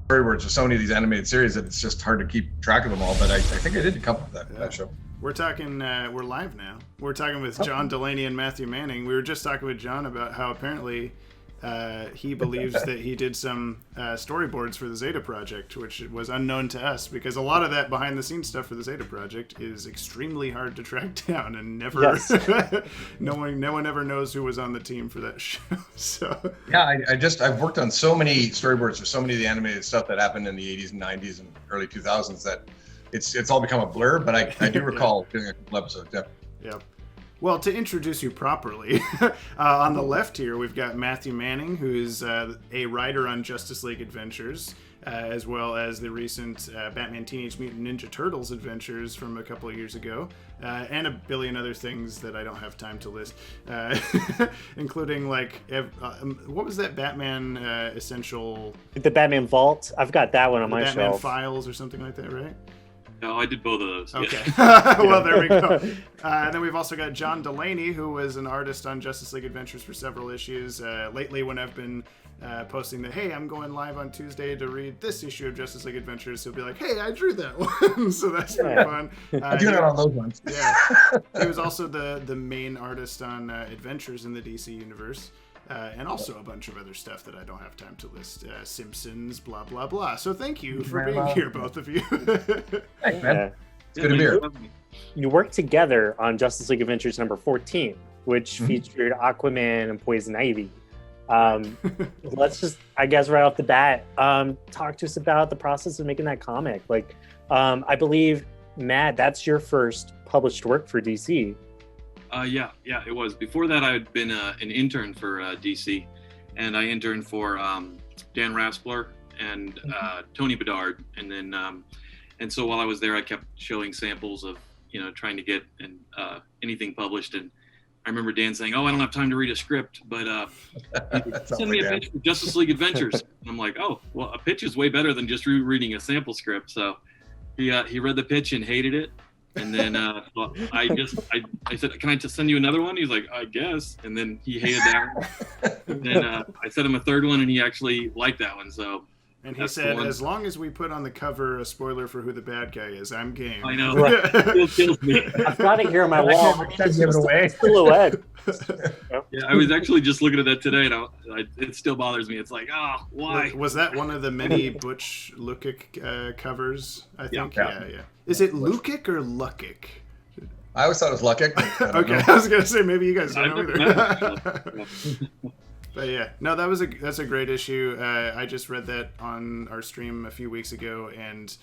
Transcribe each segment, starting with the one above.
storyboards for so many of these animated series that it's just hard to keep track of them all. But I think I did a couple of that show. We're talking, we're live now. We're talking with John Delaney and Matthew Manning. We were just talking with John about how apparently he believes that he did some storyboards for the Zeta Project, which was unknown to us, because a lot of that behind the scenes stuff for the Zeta Project is extremely hard to track down, and never, no one ever knows who was on the team for that show. So yeah, I've worked on so many storyboards for so many of the animated stuff that happened in the 80s and 90s and early 2000s that it's all become a blur, but I do recall doing a couple episodes. Yeah. Well, to introduce you properly, on the left here, we've got Matthew Manning, who is a writer on Justice League Adventures, as well as the recent Batman Teenage Mutant Ninja Turtles adventures from a couple of years ago, and a billion other things that I don't have time to list, including, like, what was that Batman Essential? The Batman Vault. I've got that one on my Batman shelf. Files or something like that, right? No, I did both of those. Okay. Yeah. Well, there we go. And then we've also got John Delaney, who was an artist on Justice League Adventures for several issues. Lately, when I've been posting that, hey, I'm going live on Tuesday to read this issue of Justice League Adventures, he'll be like, hey, I drew that one. So that's pretty fun. I do that on those ones. Yeah. He was also the main artist on Adventures in the DC Universe. And also a bunch of other stuff that I don't have time to list. Simpsons, blah, blah, blah. So thank you for being here, both of you. Thanks, man. It's good to be here. You worked together on Justice League Adventures number 14, which featured Aquaman and Poison Ivy. Let's just, I guess, right off the bat, talk to us about the process of making that comic. Like, I believe, Matt, that's your first published work for DC. Yeah, it was. Before that, I had been an intern for DC, and I interned for Dan Raspler and Tony Bedard, and then and so while I was there, I kept showing samples of trying to get anything published. And I remember Dan saying, "Oh, I don't have time to read a script, but send me a pitch for Justice League Adventures." And I'm like, "Oh, well, a pitch is way better than just reading a sample script." So he read the pitch and hated it. And then I said, "Can I just send you another one?" He's like, "I guess." And then he hated that. And then I sent him a third one, and he actually liked that one. So. And he said, "As long as we put on the cover a spoiler for who the bad guy is, I'm game." I know. Right. It kills me. I've got it here on my wall. Give it away. Silhouette. Yeah, I was actually just looking at that today, and it still bothers me. It's like, oh, why? Was that one of the many Butch Lukic covers? I think. Yeah. Yeah. Is it Lukic or Lukic? I always thought it was Lukic. Okay, I was gonna say maybe you guys don't I've know never either. But yeah, no, that's a great issue. I just read that on our stream a few weeks ago, and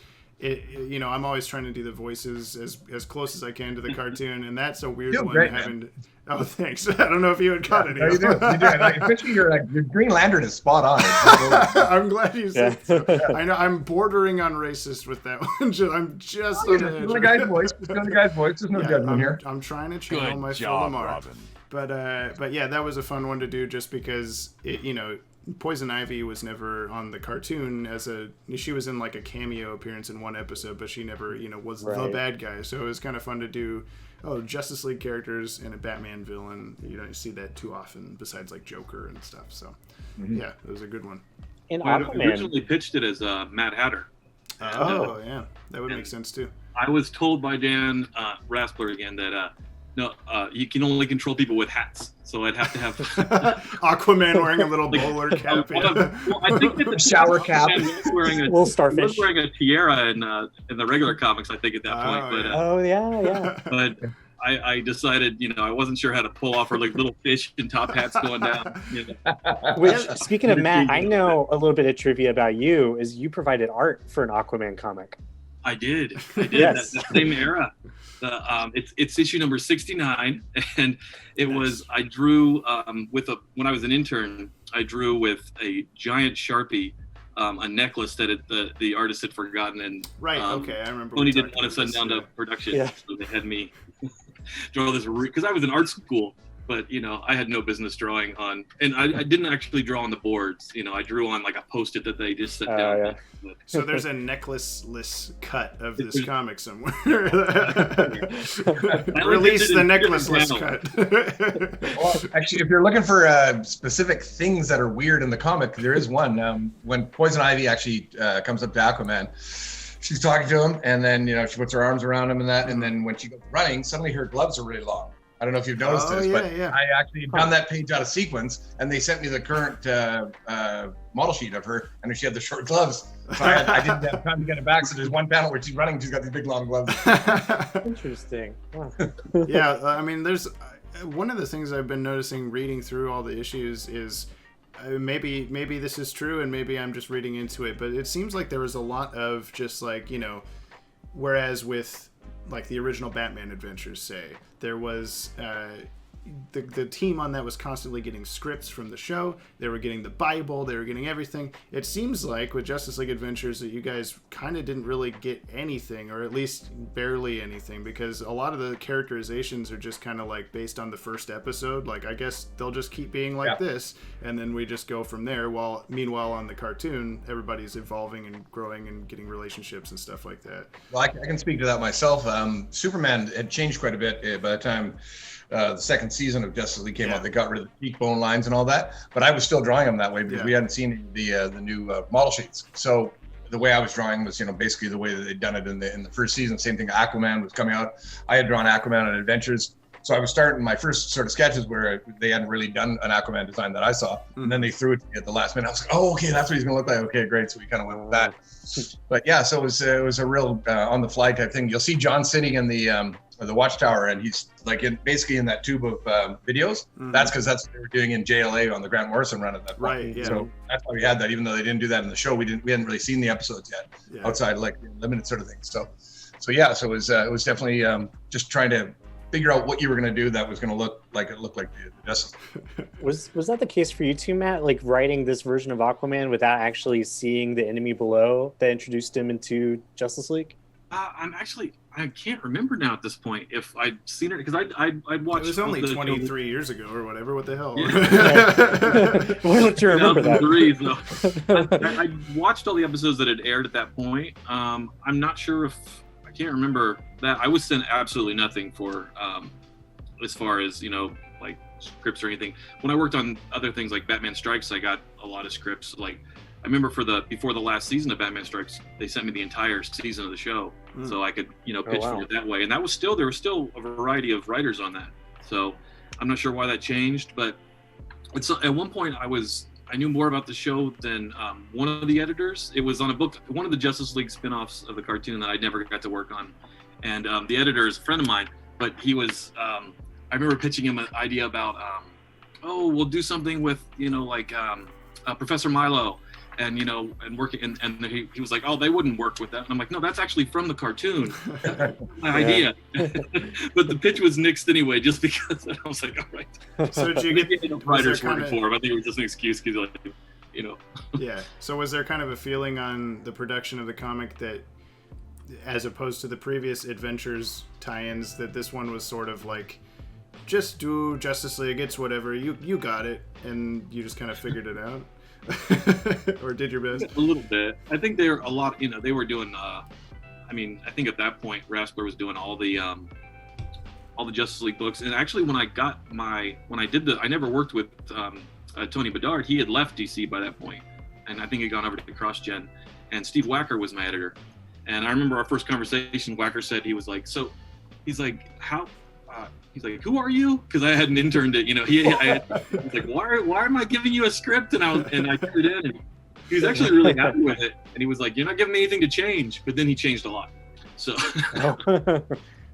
I'm always trying to do the voices as close as I can to the cartoon, and that's a weird one. Great, Oh, thanks. I don't know if you had caught any. No, you do. Especially your Green Lantern is spot on. I'm glad you said so. I know I'm bordering on racist with that one. I'm just on the edge. The guy's voice. Just go the guy's voice. There's no judgment here. I'm trying to channel my full Lamar. Robin. But yeah, that was a fun one to do just because Poison Ivy was never on the cartoon she was in like a cameo appearance in one episode, but she never was the bad guy. So it was kind of fun to do. Justice League characters and a Batman villain. You don't see that too often besides like Joker and stuff. So yeah, it was a good one. And I Aquaman. originally pitched it as Mad Hatter. And, Yeah, that would make sense too. I was told by Dan Raspler again that no, you can only control people with hats. So I'd have to have Aquaman wearing a little bowler cap. Well, I think that the shower cap. Wearing a Little starfish. Wearing a tiara in the regular comics, I think at that point. But Yeah. but I decided, I wasn't sure how to pull off her like little fish and top hats going down. Which, speaking of Matt, I know a little bit of trivia about you. Is you provided art for an Aquaman comic? I did. Yes. That same era. It's issue number 69, and it was I drew when I was an intern. I drew with a giant Sharpie a necklace that the artist had forgotten, and okay, I remember. Tony didn't want to send down to production, so they had me draw this because I was in art school but I had no business drawing on, and I didn't actually draw on the boards. I drew on like a Post-it that they just set down. Yeah. So there's a necklaceless cut of this comic somewhere. Release the necklaceless cut. Well, actually, if you're looking for specific things that are weird in the comic, there is one. When Poison Ivy actually comes up to Aquaman, she's talking to him, and then she puts her arms around him and then when she goes running, suddenly her gloves are really long. I don't know if you've noticed this, but I actually done that page out of sequence, and they sent me the current model sheet of her, and she had the short gloves. So I didn't have time to get it back. So there's one panel where she's running, she's got these big long gloves. Interesting. Wow. Yeah, I mean, there's one of the things I've been noticing reading through all the issues is maybe this is true, and maybe I'm just reading into it, but it seems like there was a lot of just like whereas with like the original Batman adventures, say, there was the team on that was constantly getting scripts from the show. They were getting the Bible. They were getting everything. It seems like with Justice League Adventures that you guys kind of didn't really get anything, or at least barely anything, because a lot of the characterizations are just kind of like based on the first episode. Like, I guess they'll just keep being like this, and then we just go from there. While meanwhile on the cartoon, everybody's evolving and growing and getting relationships and stuff like that. Well, I can speak to that myself. Superman had changed quite a bit by the time the second season of Justice League came out. They got rid of the cheekbone lines and all that, but I was still drawing them that way because we hadn't seen the new model sheets. So the way I was drawing was, basically the way that they'd done it in the first season. Same thing. Aquaman was coming out. I had drawn Aquaman on Adventures. So I was starting my first sort of sketches where they hadn't really done an Aquaman design that I saw. And then they threw it at the last minute. I was like, oh, okay, that's what he's going to look like. Okay, great. So we kind of went with that. But yeah, so it was a real on the fly type thing. You'll see John sitting in the Watchtower, and he's like basically in that tube of videos. That's because that's what they were doing in JLA on the Grant Morrison run at that point. Right. Yeah. So that's why we had that, even though they didn't do that in the show. We hadn't really seen the episodes yet outside like limited sort of things. So it was definitely just trying to figure out what you were going to do that was going to look like the Justice League. Was that the case for you too, Matt? Like writing this version of Aquaman without actually seeing the enemy below that introduced him into Justice League? I can't remember now at this point if I'd seen it, because I'd watched. It was only 23 years ago or whatever. What the hell? Why don't you remember that? I watched all the episodes that had aired at that point. I'm not sure if I can't remember that. I was sent absolutely nothing for as far as like scripts or anything. When I worked on other things like Batman Strikes, I got a lot of scripts. Like I remember before the last season of Batman Strikes, they sent me the entire season of the show, so I could pitch for it that way. And there was still a variety of writers on that. So I'm not sure why that changed, but at one point I knew more about the show than one of the editors. It was on a book, one of the Justice League spin-offs of the cartoon that I never got to work on. And the editor is a friend of mine, but he was, I remember pitching him an idea about, we'll do something with, Professor Milo. And and working, and he was like, "Oh, they wouldn't work with that." And I'm like, "No, that's actually from the cartoon, my idea." But the pitch was nixed anyway, just because. And I was like, "All right." So did you get writers working for him? I think it was just an excuse because, Yeah. So was there kind of a feeling on the production of the comic that, as opposed to the previous Adventures tie-ins, that this one was sort of like, just do Justice League, it's whatever, you got it, and you just kind of figured it out? Or did your best? A little bit. I think they were they were doing I think at that point Raspler was doing all the Justice League books. And actually when I never worked with Tony Bedard. He had left DC by that point, and I think he'd gone over to CrossGen, and Steve Wacker was my editor. And I remember our first conversation, Wacker said, he was like, he's like, who are you? Because I hadn't interned it, he was like, why am I giving you a script? And I turned it in, and he was actually really happy with it. And he was like, you're not giving me anything to change. But then he changed a lot. So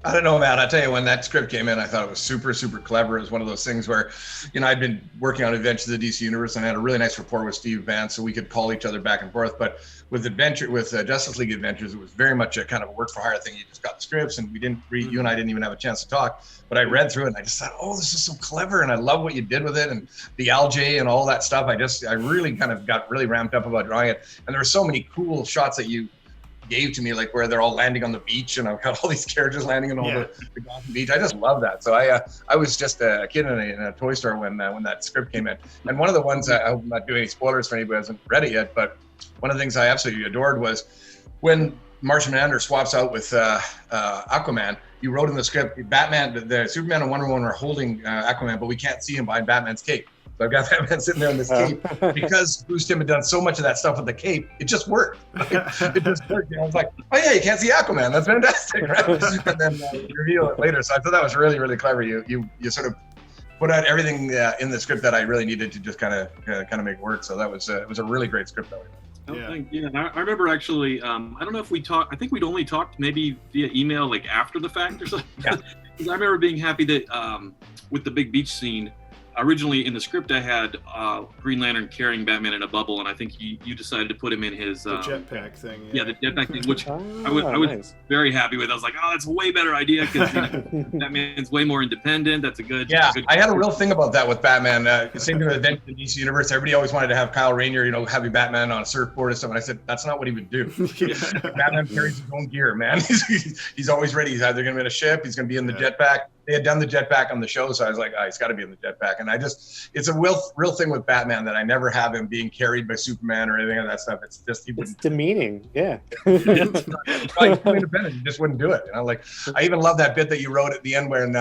I don't know, man. I tell you, when that script came in, I thought it was super, super clever. It was one of those things where, I'd been working on Adventures of the DC Universe, and I had a really nice rapport with Steve Vance, so we could call each other back and forth. But with Justice League Adventures, it was very much a kind of a work for hire thing. You just got the scripts, and we didn't read. You and I didn't even have a chance to talk. But I read through it, and I just thought, oh, this is so clever, and I love what you did with it, and the algae and all that stuff. I really kind of got really ramped up about drawing it, and there were so many cool shots that you gave to me, like where they're all landing on the beach, and I've got all these characters landing on all the Gotham beach. I just love that. So I was just a kid in a toy store when that script came in. And one of the ones, I hope I'm not doing any spoilers for anybody who hasn't read it yet, but one of the things I absolutely adored was when Martian Manhunter swaps out with Aquaman. You wrote in the script, Batman, the Superman and Wonder Woman are holding Aquaman, but we can't see him behind Batman's cape. So I've got Batman sitting there in this cape. Because Bruce Timm had done so much of that stuff with the cape, it just worked. It just worked. I was like, oh yeah, you can't see Aquaman. That's fantastic, right? And then you reveal it later. So I thought that was really, really clever. You sort of put out everything in the script that I really needed to just kind of make work. So that was it was a really great script that way. I remember actually, I don't know if we talked, I think we'd only talked maybe via email, like after the fact or something. Because I remember being happy that with the big beach scene, originally in the script I had Green Lantern carrying Batman in a bubble, and I think you decided to put him in his the jetpack thing. Yeah, the jetpack thing, which I was very happy with. I was like, oh, that's a way better idea because Batman's way more independent. That's a good. Yeah, a good I had a real thing about that with Batman. Same thing with Adventure in the DC Universe. Everybody always wanted to have Kyle Rayner, having Batman on a surfboard or something. I said that's not what he would do. Batman carries his own gear, man. He's always ready. He's either going to be in a ship, he's going to be in the jetpack. They had done the jetpack on the show, so I was like, oh, he's got to be in the jetpack. And it's a real thing with Batman that I never have him being carried by Superman or anything of that stuff. It's just, it's demeaning. Yeah. It's independent. He just wouldn't do it. I even love that bit that you wrote at the end when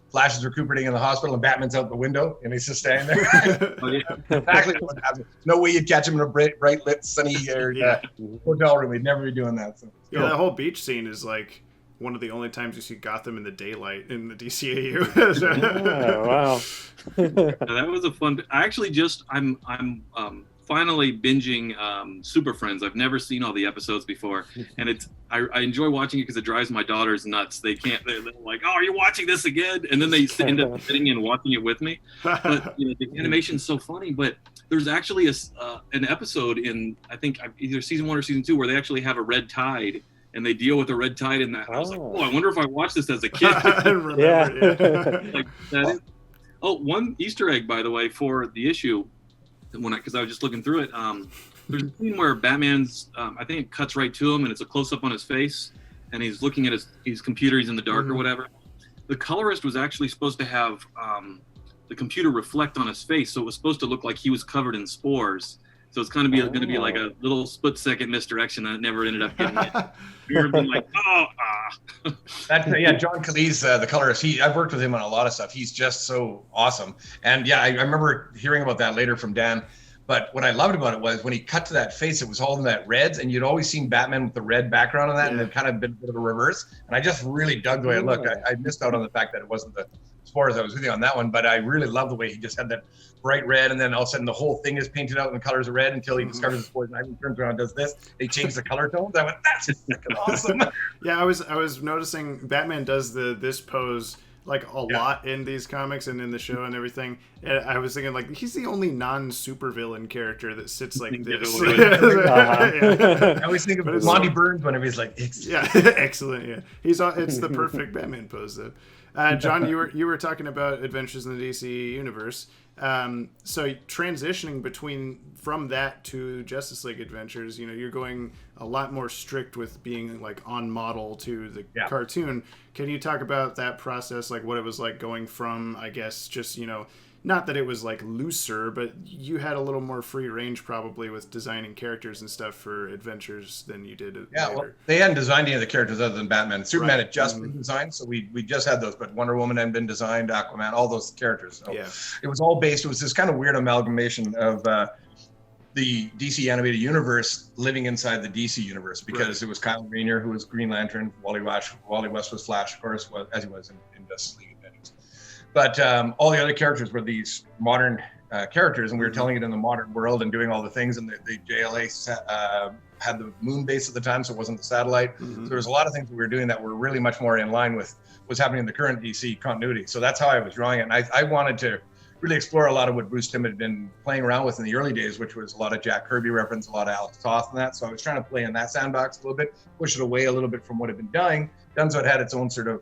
Flash is recuperating in the hospital and Batman's out the window and he's just standing there. Exactly what happens. No way you'd catch him in a bright lit, sunny hotel room. He'd never be doing that. So. Yeah, that whole beach scene is like one of the only times you see Gotham in the daylight in the DCAU. Oh, wow. That was a fun. I actually I'm finally binging Super Friends. I've never seen all the episodes before, and I enjoy watching it because it drives my daughters nuts. They're like, oh, are you watching this again? And then they end up sitting and watching it with me. But the animation's so funny. But there's actually an episode in, I think either season 1 or season 2 where they actually have a red tide. And they deal with the red tide in that. I was like, oh, I wonder if I watched this as a kid. Like that is. Oh, one Easter egg, by the way, for the issue, because I was just looking through it. There's a scene where Batman's, I think it cuts right to him, and it's a close up on his face, and he's looking at his computer. He's in the dark or whatever. The colorist was actually supposed to have the computer reflect on his face, so it was supposed to look like he was covered in spores. So it's kind of going to be like a little split-second misdirection that never ended up getting it. You're being like, John Cleese, the colorist. I've worked with him on a lot of stuff. He's just so awesome. And I remember hearing about that later from Dan. But what I loved about it was when he cut to that face, it was all in that reds, and you'd always seen Batman with the red background on that, and it kind of been a bit of a reverse. And I just really dug the way it looked. I missed out on the fact that it wasn't the spores. I was with you on that one, but I really love the way he just had that bright red, and then all of a sudden the whole thing is painted out in the colors of red until he discovers the spores, and he turns around and does this. They change the color tones. I went, that's just fucking awesome. Yeah, I was noticing Batman does this pose like a lot in these comics and in the show and everything. And I was thinking, like, he's the only non-supervillain character that sits like this. I always think of Monty Burns whenever he's like, excellent. Yeah, it's the perfect Batman pose, though. John, you were talking about Adventures in the DC Universe. So transitioning from that to Justice League Adventures, you're going a lot more strict with being like on model to the cartoon. Can you talk about that process, like what it was like going from, I guess, just, not that it was like looser, but you had a little more free range probably with designing characters and stuff for Adventures than you did later. Well, they hadn't designed any of the characters other than Batman. Superman had just been designed, so we just had those, but Wonder Woman hadn't been designed, Aquaman, all those characters. So it was all based, it was this kind of weird amalgamation of the DC animated universe living inside the DC universe, because it was Kyle Rayner who was Green Lantern, Wally West was Flash, of course, as he was in Justice League Adventures. But all the other characters were these modern characters, and we were telling it in the modern world and doing all the things. And the JLA had the moon base at the time, so it wasn't the satellite. So there was a lot of things that we were doing that were really much more in line with what's happening in the current DC continuity. So that's how I was drawing it. And I wanted to really explore a lot of what Bruce Timm had been playing around with in the early days, which was a lot of Jack Kirby reference, a lot of Alex Toth and that. So I was trying to play in that sandbox a little bit, push it away a little bit from what had been done, so it had its own sort of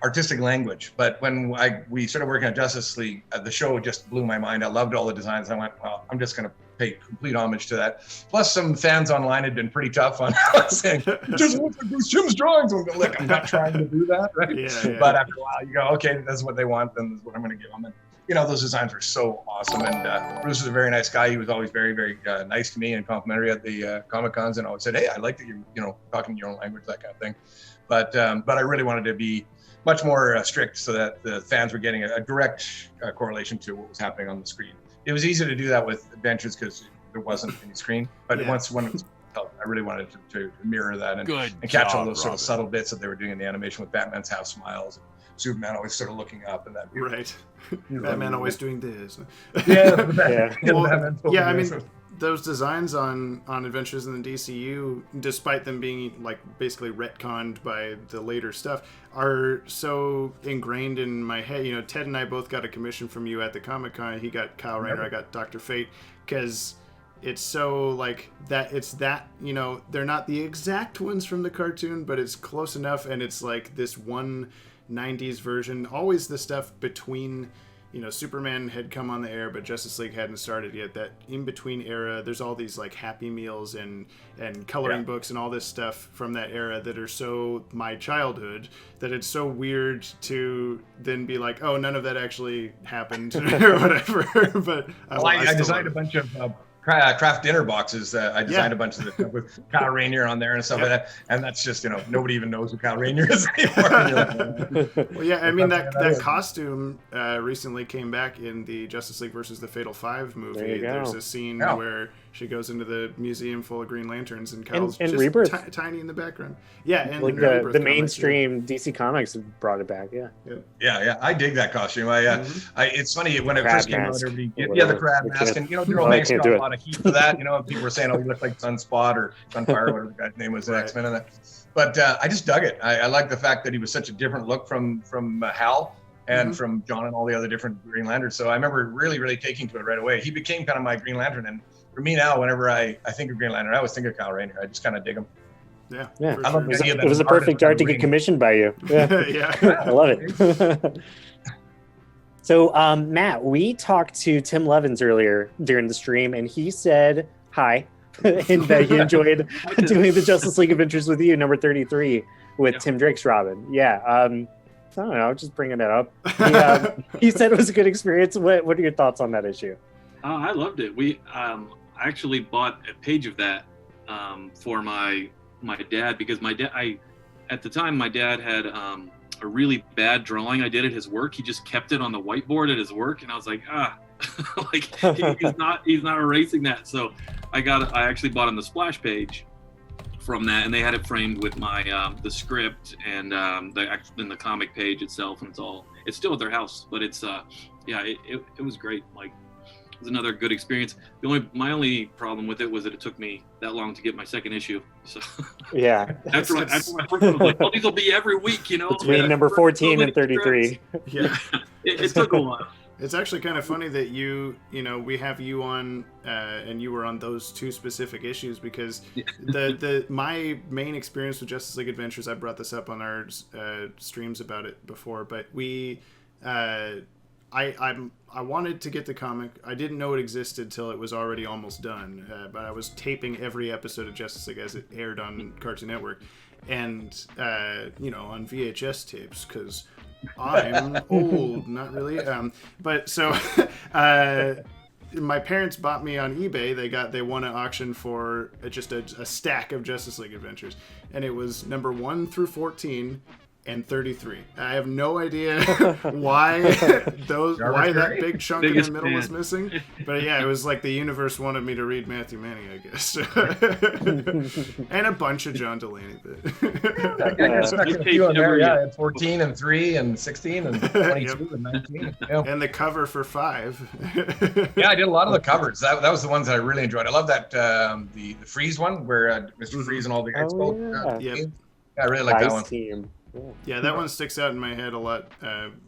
artistic language. But when we started working on Justice League, the show just blew my mind. I loved all the designs. I went, well, I'm just going to pay complete homage to that. Plus, some fans online had been pretty tough on saying, "It just looks like Bruce Timm's drawings." I'm like, I'm not trying to do that, right? Yeah. But after a while, you go, "Okay, that's what they want. Then that's what I'm going to give them." And those designs were so awesome. And Bruce was a very nice guy. He was always very, very nice to me and complimentary at the Comic Cons, and always said, "Hey, I like that you're talking your own language," that kind of thing. But I really wanted to be much more strict so that the fans were getting a direct correlation to what was happening on the screen. It was easy to do that with Adventures because there wasn't any screen. But when it was, I really wanted to mirror that and capture all those sort of subtle bits that they were doing in the animation with Batman's half smiles, and Superman always sort of looking up, and that. Right. Batman always doing this. Yeah. I mean, those designs on Adventures in the DCU, despite them being like basically retconned by the later stuff, are so ingrained in my head. Ted and I both got a commission from you at the Comic-Con. He got Kyle Rayner, I got Dr. Fate, because it's so like that. It's that, they're not the exact ones from the cartoon, but it's close enough, and it's like this one 90s version. Always the stuff between, Superman had come on the air, but Justice League hadn't started yet. That in between era, there's all these like Happy Meals and coloring books and all this stuff from that era that are so my childhood that it's so weird to then be like, oh, none of that actually happened or whatever. But I designed a bunch of craft dinner boxes. I designed a bunch of the stuff with Kyle Rayner on there and stuff like that, and that's just nobody even knows who Kyle Rayner is anymore. Well, yeah, I mean that costume recently came back in the Justice League versus the Fatal Five movie. There's a scene where she goes into the museum full of Green Lanterns, and Kyle's just Rebirth. Tiny in the background. Yeah, and like the mainstream DC Comics have brought it back. Yeah, I dig that costume. It's funny when it first came out, everybody the crab mask, and Daryl Banks got a lot of heat for that. People were saying, "Oh, you look like Sunspot or Sunfire," whatever the guy's name was, the X-Men and that. But I just dug it. I like the fact that he was such a different look from Hal and from John and all the other different Green Lanterns. So I remember really, really taking to it right away. He became kind of my Green Lantern, and for me now, whenever I think of Green Lantern, I always think of Kyle Rayner. I just kind of dig him. Yeah. Sure. It was a perfect art to get commissioned by you. Yeah, I love it. So, Matt, we talked to Tim Levins earlier during the stream, and he said hi, and that he enjoyed doing the Justice League Adventures with you, number 33, with Tim Drake's Robin. Yeah, I don't know, just bringing it up. He said it was a good experience. What are your thoughts on that issue? I loved it. We actually bought a page of that for my dad, because at the time my dad had a really bad drawing I did at his work. He just kept it on the whiteboard at his work, and I was like, like he's not erasing that. So I actually bought him the splash page from that, and they had it framed with my the script and the comic page itself, and it's still at their house. But it's it was great. Like, it was another good experience. My only problem with it was that it took me that long to get my second issue. So after my first one, I was like, well, these will be every week, Between number 14 and 33. Yeah, it took a while. It's actually kind of funny that we have you on, and you were on those two specific issues, because my main experience with Justice League Adventures, I brought this up on our streams about it before, but I wanted to get the comic. I didn't know it existed till it was already almost done, but I was taping every episode of Justice League as it aired on Cartoon Network, and on VHS tapes, because I'm old, not really. But so my parents bought me on eBay. They won an auction for just a stack of Justice League Adventures, and it was number 1 through 14 and 33. I have no idea why that big chunk in the middle was missing, but yeah, it was like the universe wanted me to read Matthew Manning, I guess. And a bunch of John Delaney. Yeah, 14 and 3 and 16 and 22 and 19. Yep. And the cover for 5. Yeah, I did a lot of the covers. That was the ones that I really enjoyed. I love that the Freeze one where Mr. Freeze and all the Expo. Yeah, I really like that one. Team. Yeah, that one sticks out in my head a lot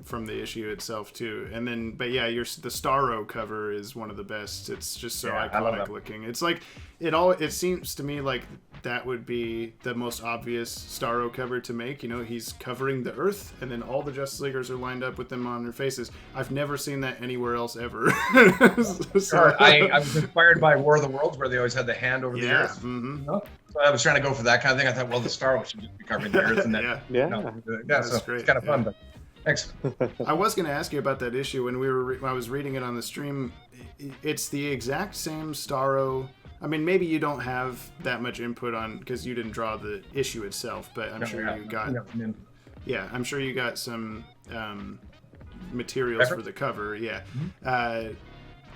from the issue itself too. And then, but yeah, the Starro cover is one of the best. It's just so iconic looking. It's like it seems to me like that would be the most obvious Starro cover to make. You know, he's covering the Earth, and then all the Justice Leaguers are lined up with them on their faces. I've never seen that anywhere else ever. So, I was inspired by War of the Worlds, where they always had the hand over the Earth. Mm-hmm. You know? So I was trying to go for that kind of thing. I thought, well, the Starro should just be covering the Earth, and then That's so great. it's kind of fun. But thanks. I was going to ask you about that issue when I was reading it on the stream. It's the exact same Starro. I mean, maybe you don't have that much input on because you didn't draw the issue itself, but I'm sure you got. Yeah, I'm sure you got some materials for the cover. Yeah,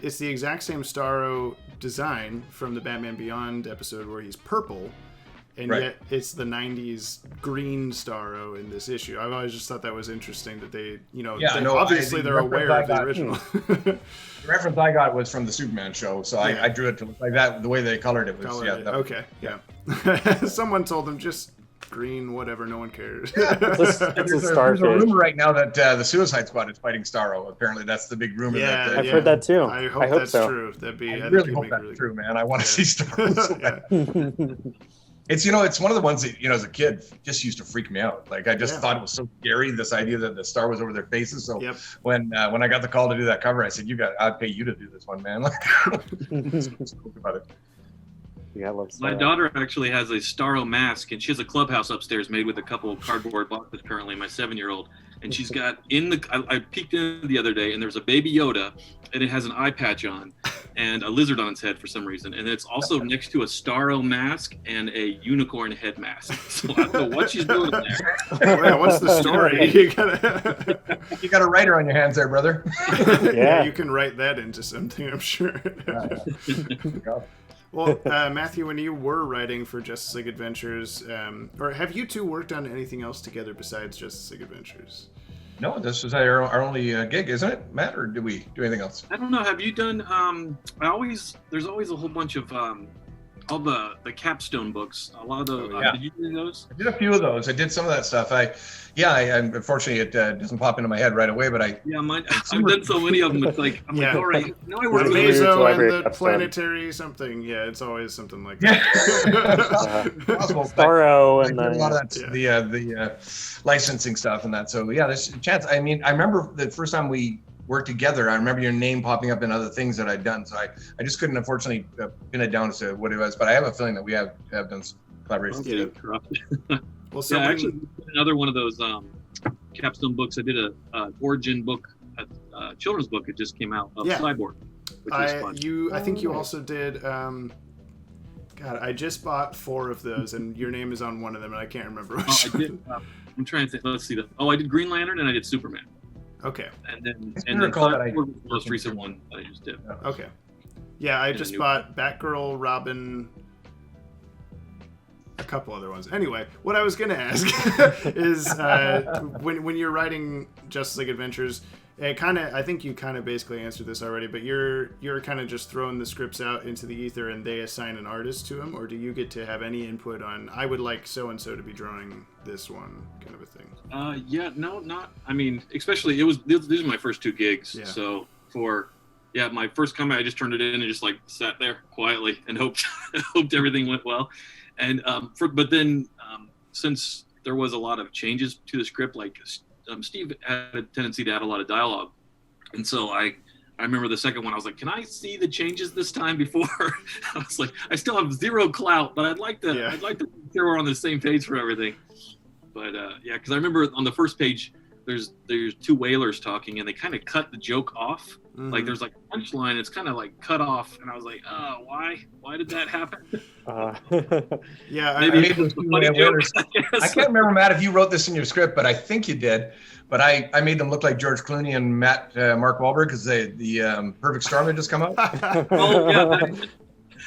it's the exact same Starro design from the Batman Beyond episode where he's purple, and yet it's the 90s green Starro in this issue. I've always just thought that was interesting that they, obviously they're aware of the original. The reference I got was from the Superman show, so I drew it to look like that. The way they colored it was, okay. Someone told them just green, whatever, no one cares. It's a starfish. There's a rumor right now that the Suicide Squad is fighting Starro. Apparently, that's the big rumor. I've heard that too. I hope that's true. I really hope that's true, man. I want to see Starro. It's it's one of the ones that as a kid just used to freak me out. Like I just thought it was so scary, this idea that the star was over their faces. So when I got the call to do that cover, I said, I'd pay you to do this one, man. About it. Yeah, I love My daughter actually has a Starro mask, and she has a clubhouse upstairs made with a couple of cardboard boxes currently, my 7-year-old. And she's got I peeked in the other day, and there's a baby Yoda, and it has an eye patch on and a lizard on its head for some reason. And it's also next to a Starro mask and a unicorn head mask. So I don't know what she's doing there. Yeah, what's the story? You got a writer on your hands there, brother. Yeah, you can write that into something, I'm sure. Well, Matthew, when you were writing for Justice League Adventures, or have you two worked on anything else together besides Justice League Adventures? No, this is our only gig, isn't it, Matt? Or do we do anything else? I don't know. Have you done? There's always a whole bunch of all the capstone books. A lot of the. Did you do those? I did a few of those. I did some of that stuff. Unfortunately it doesn't pop into my head right away, but I've done so many of them. It's like I'm like, all right, I work the with Mazo and the planetary something. Yeah, it's always something like that. Starro and a lot of that, the licensing stuff and that. So there's a chance. I mean, I remember the first time we worked together, I remember your name popping up in other things that I'd done. So I just couldn't unfortunately pin it down as to what it was, but I have a feeling that we have done some collaborations together. Well, actually, another one of those capstone books. I did a origin book, a children's book. It just came out of Cyborg, which was fun. I think you also did. I just bought 4 of those, and your name is on one of them, and I can't remember which I did. I'm trying to think. Let's see. I did Green Lantern and I did Superman. Okay. And then the most recent one that I just did. Okay. Yeah, I just bought Batgirl, Robin, a couple other ones. Anyway, what I was going to ask is when you're writing Justice League Adventures, I think you kind of basically answered this already, but you're kind of just throwing the scripts out into the ether and they assign an artist to them, or do you get to have any input on, I would like so-and-so to be drawing this one, kind of a thing? I mean, especially these are my first 2 gigs. Yeah. So my first comment, I just turned it in and just like sat there quietly and hoped everything went well. And but then since there was a lot of changes to the script, like Steve had a tendency to add a lot of dialogue, and so I remember the second one, I was like, can I see the changes this time before? I was like, I still have 0 clout, but I'd like to make sure we're on the same page for everything. But because I remember on the first page, there's 2 whalers talking, and they kind of cut the joke off. Mm-hmm. Like there's like a punchline, it's kind of like cut off, and I was like, why did that happen? I can't remember, Matt, if you wrote this in your script, but I think you did. But I made them look like George Clooney and Mark Wahlberg because the Perfect Storm had just come out. Oh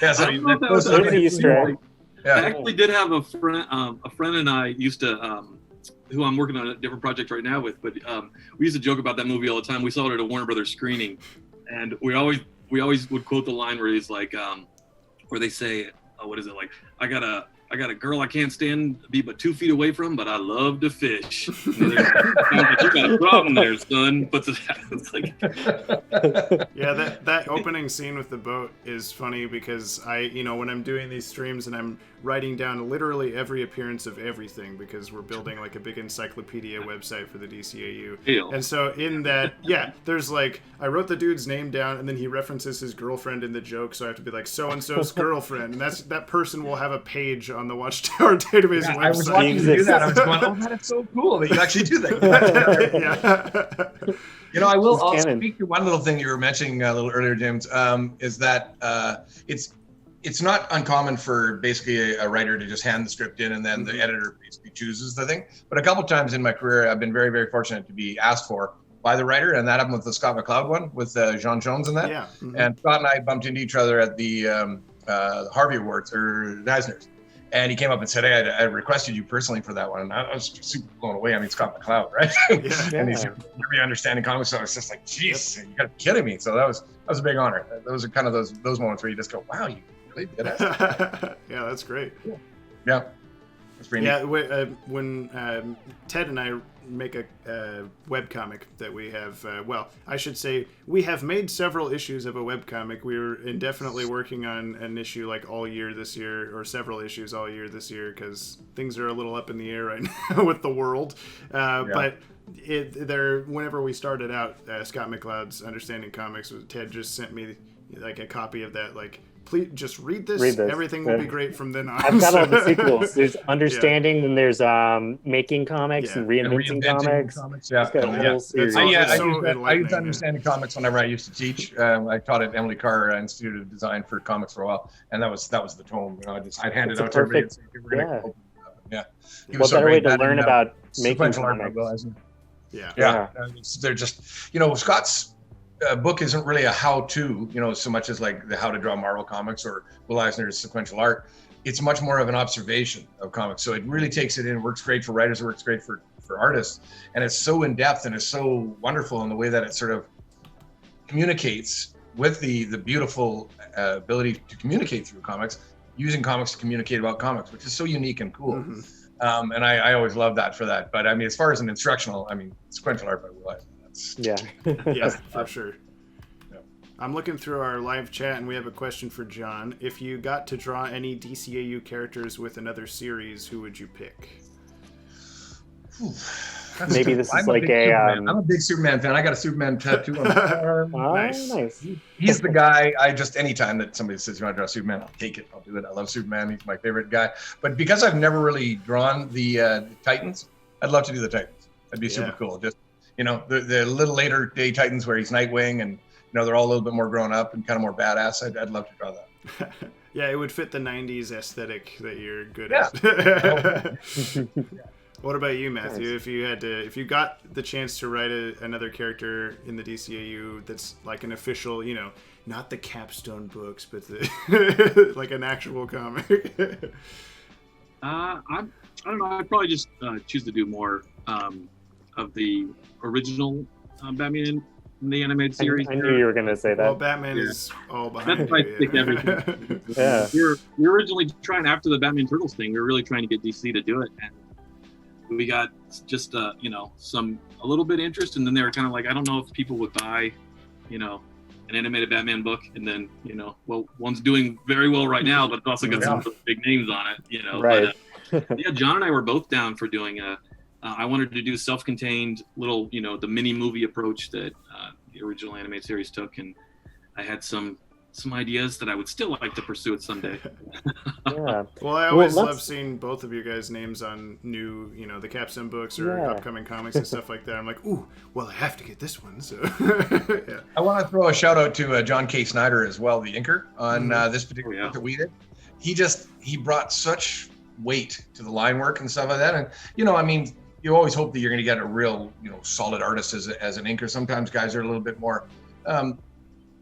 yeah. So that was an Easter egg. Yeah. I actually did have a friend and I used to. Who I'm working on a different project right now with, but we used to joke about that movie all the time. We saw it at a Warner Brothers screening, and we always would quote the line where he's like, where they say, what is it, like, I got I got a girl I can't stand be but 2 feet away from, but I love to fish. You got a problem there, son. But it's like, yeah, that opening scene with the boat is funny because when I'm doing these streams and I'm writing down literally every appearance of everything because we're building like a big encyclopedia website for the DCAU. Ew. And so in that, there's like, I wrote the dude's name down and then he references his girlfriend in the joke, so I have to be like, so-and-so's girlfriend. And that person will have a page on the Watchtower Database website. I was watching you do that. I was going, oh, that is so cool that you actually do that. Yeah. I will also speak to one little thing you were mentioning a little earlier, James, is that it's not uncommon for basically a writer to just hand the script in and then the editor basically chooses the thing. But a couple times in my career, I've been very, very fortunate to be asked for by the writer, and that happened with the Scott McCloud one with Jean Jones and that. Yeah. Mm-hmm. And Scott and I bumped into each other at the Harvey Awards or the Eisners. And he came up and said, hey, I requested you personally for that one. And I was super blown away. I mean, Scott McCloud, right? And he's really understanding comics. So I was just like, geez, you got to be kidding me. So that was a big honor. Those are kind of those moments where you just go, wow, you really did it. Yeah, that's great. Yeah. That's pretty neat. When Ted and I make a webcomic that we have, I should say we have made several issues of a webcomic. We were indefinitely working on an issue like all year this year, or several issues all year this year, because things are a little up in the air right now with the world. But whenever we started out, Scott McCloud's Understanding Comics, Ted just sent me like a copy of that, like, please just read this. Everything will be great from then on. I've got all the sequels. There's Understanding, then there's Making Comics and Reinventing Comics. Yeah. I used to Understanding Comics whenever I used to teach. I taught at Emily Carr Institute of Design for comics for a while, and that was the tome. I'd hand it out to everybody. Yeah. What better way to learn about making comics? Yeah. They're just, Scott's book isn't really a how-to, so much as like the how to draw Marvel comics or Will Eisner's sequential art. It's much more of an observation of comics. So it really takes it in. It works great for writers. It works great for artists. And it's so in-depth and it's so wonderful in the way that it sort of communicates with the beautiful ability to communicate through comics, using comics to communicate about comics, which is so unique and cool. Mm-hmm. And I always love that for that. But I mean, as far as an instructional, sequential art by Will Eisner. Yeah, for sure. Yeah. I'm looking through our live chat and we have a question for John. If you got to draw any DCAU characters with another series, who would you pick? Maybe this is like I'm a big Superman fan. I got a Superman tattoo on my arm. Nice. He's the guy. Anytime that somebody says you want to draw Superman, I'll take it. I'll do it. I love Superman. He's my favorite guy. But because I've never really drawn the Titans, I'd love to do the Titans. That'd be super cool. Just the little later day Titans where he's Nightwing and they're all a little bit more grown up and kind of more badass. I'd love to draw that. Yeah, it would fit the 90s aesthetic that you're good at. What about you, Matthew? Nice. If you got the chance to write another character in the DCAU that's like an official, not the capstone books, but like an actual comic. I don't know. I'd probably just choose to do more of the original Batman in the animated series. I knew you were going to say that. Well, Batman is all behind. That's why I pick everything. Yeah. We were originally trying, after the Batman Turtles thing, we were really trying to get DC to do it, and we got just a little bit of interest, and then they were kind of like, I don't know if people would buy, an animated Batman book, and then one's doing very well right now, but it's also got some big names on it, Right. But, John and I were both down for doing I wanted to do self-contained little, the mini movie approach that the original animated series took, and I had some ideas that I would still like to pursue it someday. Yeah. Well, I always love seeing both of your guys' names on new, the capstone books or upcoming comics and stuff like that. I'm like, ooh, well, I have to get this one. So, yeah. I want to throw a shout out to John K. Snyder as well, the inker on this particular book that we did. He brought such weight to the line work and stuff like that, and you always hope that you're going to get a real, solid artist as an inker. Sometimes guys are a little bit more, a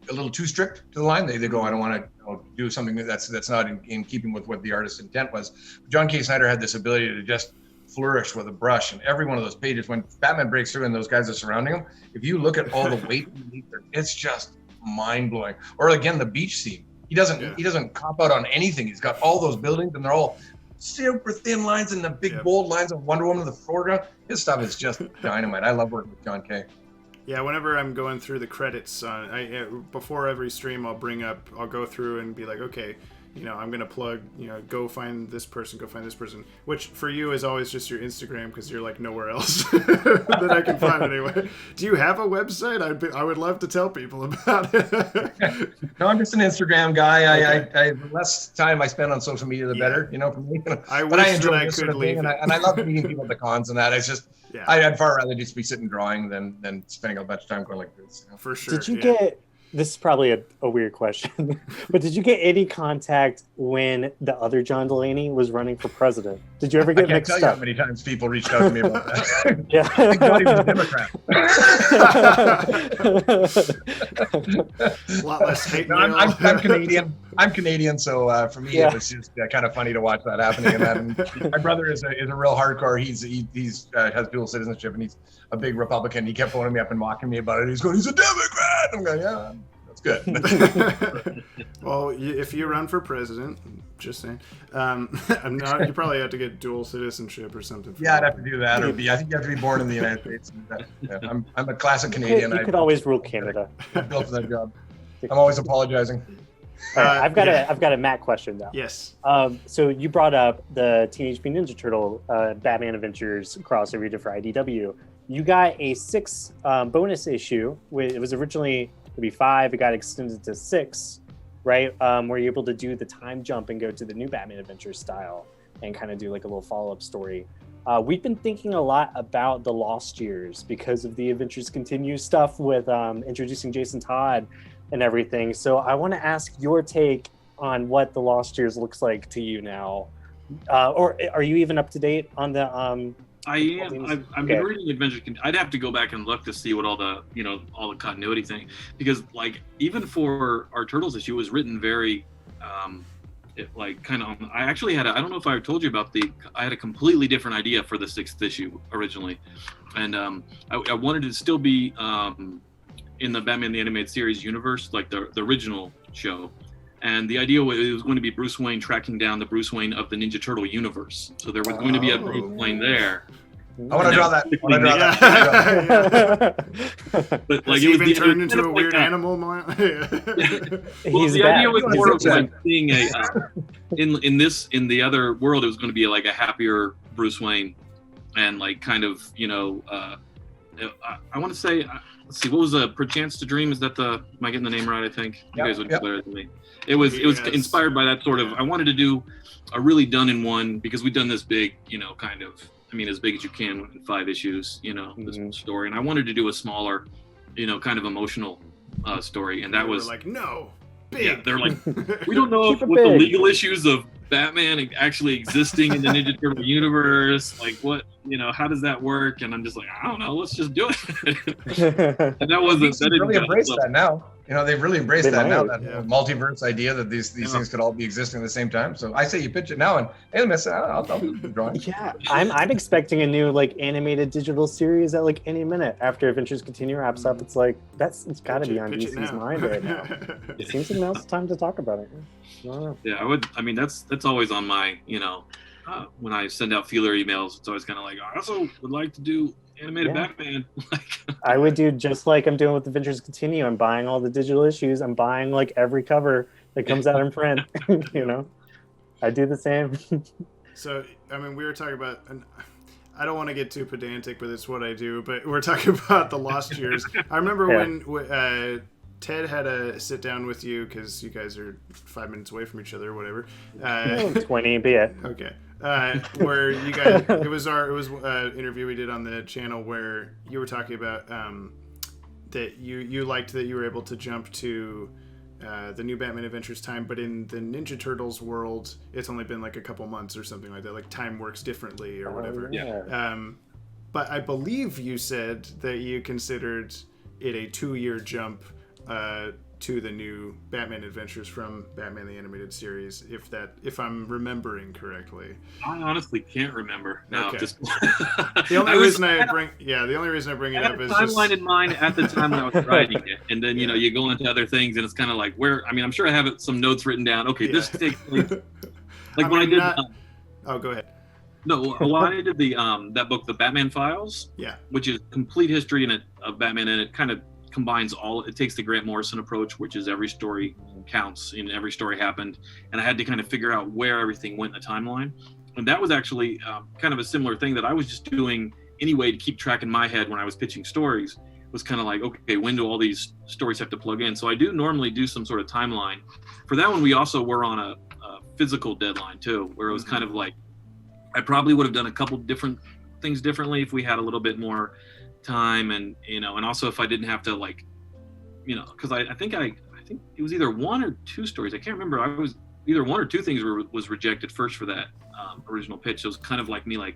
little too strict to the line. They go, I don't want to do something that's not in keeping with what the artist's intent was. John K. Snyder had this ability to just flourish with a brush, and every one of those pages, when Batman breaks through and those guys are surrounding him, if you look at all the weight underneath there, it's just mind blowing. Or again, the beach scene. He doesn't cop out on anything. He's got all those buildings, and they're all super thin lines and the big bold lines of Wonder Woman in the foreground. His stuff is just dynamite. I love working with John Kay. Yeah, whenever I'm going through the credits, before every stream, I'll go through and be like, okay, I'm going to plug, go find this person, which for you is always just your Instagram because you're like nowhere else that I can find anyway. Do you have a website? I would love to tell people about it. No, I'm just an Instagram guy. Okay. The less time I spend on social media, the better, for me. I enjoy this sort of thing, and I love meeting people at the cons and that. It's just, I'd far rather just be sitting drawing than spending a bunch of time going like this. For sure. Did you get... This is probably a weird question, but did you get any contact when the other John Delaney was running for president? Did you ever get mixed up? I can't tell you how many times people reached out to me about that. Yeah. I think Johnny was a Democrat. A lot less hate. No, I'm Canadian. I'm Canadian, so for me it was just kind of funny to watch that happening. And my brother is a real hardcore. He's has dual citizenship, and he's a big Republican. He kept phoning me up and mocking me about it. He's going, "He's a Democrat." I'm going, "Yeah, that's good." Well, if you run for president, just saying, you probably have to get dual citizenship or something. Yeah, I'd have to do that, or I think you have to be born in the United States. I'm a classic Canadian. You could always rule Canada. I'm built for that job. I'm always apologizing. All right, I've got a Matt question though. Yes. So you brought up the Teenage Mutant Ninja Turtle Batman Adventures crossover you did for IDW. You got a 6 bonus issue. It was originally to be 5. It got extended to 6, right? Where you're able to do the time jump and go to the new Batman Adventures style and kind of do like a little follow-up story. We've been thinking a lot about the Lost Years because of the Adventures Continue stuff with introducing Jason Todd and everything. So I want to ask your take on what the Lost Years looks like to you now. Or are you even up to date on the I am. I've been reading Adventures. I'd have to go back and look to see what all the continuity thing, because like even for our Turtles issue, it was written very I actually had I don't know if I told you about I had a completely different idea for the 6th issue originally, and I wanted it to still be in the Batman the Animated Series universe, like the original show. And the idea was it was going to be Bruce Wayne tracking down the Bruce Wayne of the Ninja Turtle universe. So there was going to be a Bruce Wayne there. I want to draw that. But like, he even turned into a weird animal. Well, the idea was more of like seeing in the other world, it was going to be like a happier Bruce Wayne, and like kind of I want to say. Let's see, what was Perchance to Dream? Is that am I getting the name right? I think you guys would be better than me. It was inspired by that sort of. I wanted to do a really done in one, because we've done this big, kind of. I mean, as big as you can in 5 issues, this story, and I wanted to do a smaller, kind of emotional story, and that was like no. Big. Yeah, they're like, we don't know what the legal issues of Batman actually existing in the Ninja Turtle universe, like what, how does that work? And I'm just like, I don't know, let's just do it. And that wasn't. That really embraced that now. They've really embraced that now. That multiverse idea that these things could all be existing at the same time. So I say you pitch it now, and hey, I'll do the drawing. Yeah, I'm expecting a new like animated digital series at like any minute after Adventures Continue wraps up. It's like it's got to be on DC's mind right now. It seems like now's the time to talk about it. Yeah, I would. I mean, that's always on my when I send out feeler emails, it's always kind of like, I also would like to do animated Batman. I would do just like I'm doing with Adventures Continue. I'm buying all the digital issues. I'm buying like every cover that comes out in print. I do the same. So, I mean, we were talking about, and I don't want to get too pedantic, but it's what I do. But we're talking about the Lost Years. I remember when Ted had a sit down with you, because you guys are 5 minutes away from each other or whatever. 20, be it. Okay. Where you guys, it was interview we did on the channel where you were talking about that you liked that you were able to jump to the new Batman Adventures time, but in the Ninja Turtles world, it's only been like a couple months or something like that. Like time works differently or whatever. Yeah. But I believe you said that you considered it a 2-year jump to the new Batman Adventures from Batman the Animated Series, if I'm remembering correctly. I honestly can't remember now. Okay. The only reason I bring it up is timeline in mind at the time I was writing it, and then you go into other things, and it's kind of like I'm sure I have some notes written down. Okay, this takes place. Like when I did. Oh, go ahead. No, well, I did the that book, The Batman Files. Yeah. Which is complete history of Batman, and it kind of combines all. It takes the Grant Morrison approach, which is every story counts, and every story happened, and I had to kind of figure out where everything went in the timeline. And that was actually kind of a similar thing that I was just doing anyway to keep track in my head when I was pitching stories. Was kind of like, okay, when do all these stories have to plug in? So I do normally do some sort of timeline. For that one, we also were on a physical deadline too, where it was kind of like, I probably would have done a couple different things differently if we had a little bit more time, and and also if I didn't have to because I think it was either one or two stories. I can't remember. I was either one or two things was rejected first for that original pitch. So it was kind of like me, like,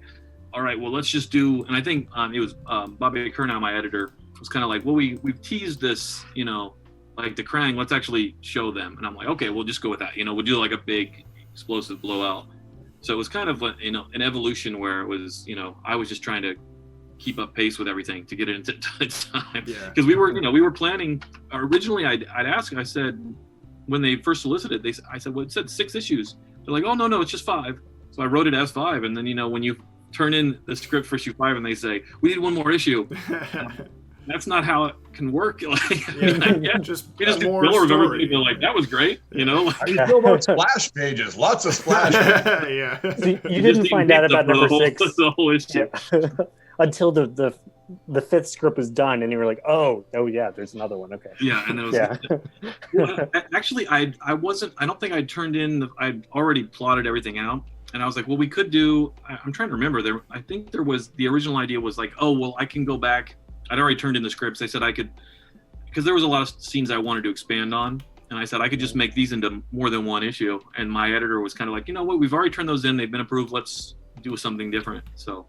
all right, well, let's just do. And I think it was Bobby Kernow, my editor, was kind of like, well, we've teased this, like the Krang. Let's actually show them. And I'm like, okay, we'll just go with that. We'll do like a big explosive blowout. So it was kind of an evolution where it was, I was just trying to keep up pace with everything to get it into time. Because we were planning originally. I'd asked, I said, when they first solicited, I said, well, it said 6 issues. They're like, oh, no, it's just 5. So I wrote it as 5. And then, when you turn in the script for issue 5 and they say, we need one more issue. That's not how it can work. Just we just more ignore story. everybody. They're like, that was great. I feel about splash pages, lots of splash pages. Yeah. So you didn't find out about number 6 the whole issue. until the 5th script was done, and you were like, oh yeah, there's another one. Okay. Yeah, and it was actually I don't think I'd turned in. I'd already plotted everything out. And I was like, well, we could do. I'm trying to remember. I think there was the original idea was like, oh, well, I can go back. I'd already turned in the scripts. They said I could, because there was a lot of scenes I wanted to expand on. And I said, I could just make these into more than one issue. And my editor was kind of like, you know what, we've already turned those in. They've been approved. Let's do something different. So,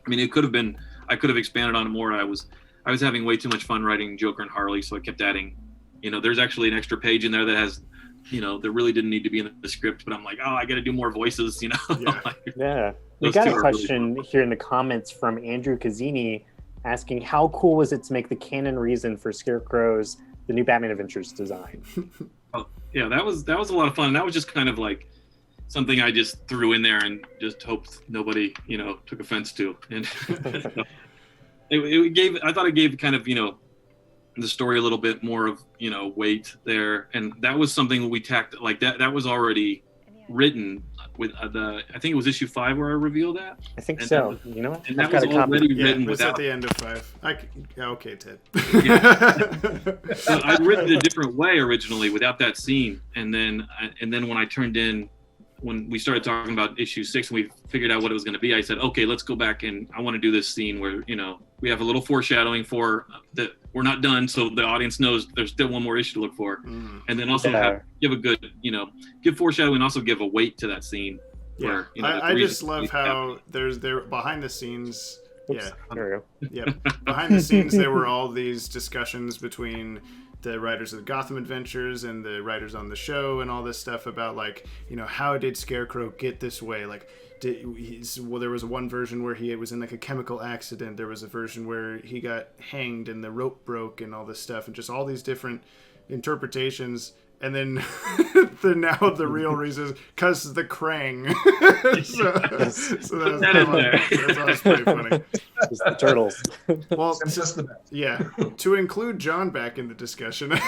I mean, it could have been, I could have expanded on it more. I was having way too much fun writing Joker and Harley. So I kept adding, there's actually an extra page in there that has, that really didn't need to be in the script, but I'm like, oh, I got to do more voices, Yeah. We got a question here in the comments from Andrew Cazzini asking, how cool was it to make the canon reason for Scarecrow's The New Batman Adventures design? Oh, yeah, that was a lot of fun. That was just kind of like something I just threw in there and just hoped nobody, took offense to. And I thought it gave kind of, the story a little bit more of, weight there. And that was something we tacked, like that was already written with I think it was issue 5 where I revealed that. I think so. And that was already written without. At the end of 5. Okay, Ted. So I'd written it a different way originally without that scene, and then when I turned in, when we started talking about issue 6 and we figured out what it was going to be, I said, okay, let's go back and I want to do this scene where we have a little foreshadowing for that we're not done, so the audience knows there's still one more issue to look for, and then also give a good give foreshadowing and also give a weight to that scene. Yeah, where, I just love how there behind the scenes. Oops, there we go. Yeah, behind the scenes there were all these discussions between the writers of the Gotham Adventures and the writers on the show and all this stuff about how did Scarecrow get this way? There was one version where he was in like a chemical accident. There was a version where he got hanged and the rope broke and all this stuff, and just all these different interpretations. And then now the real reason is because the Krang. so that was pretty funny. Just the turtles. Well, it's just the best. Yeah. To include John back in the discussion, we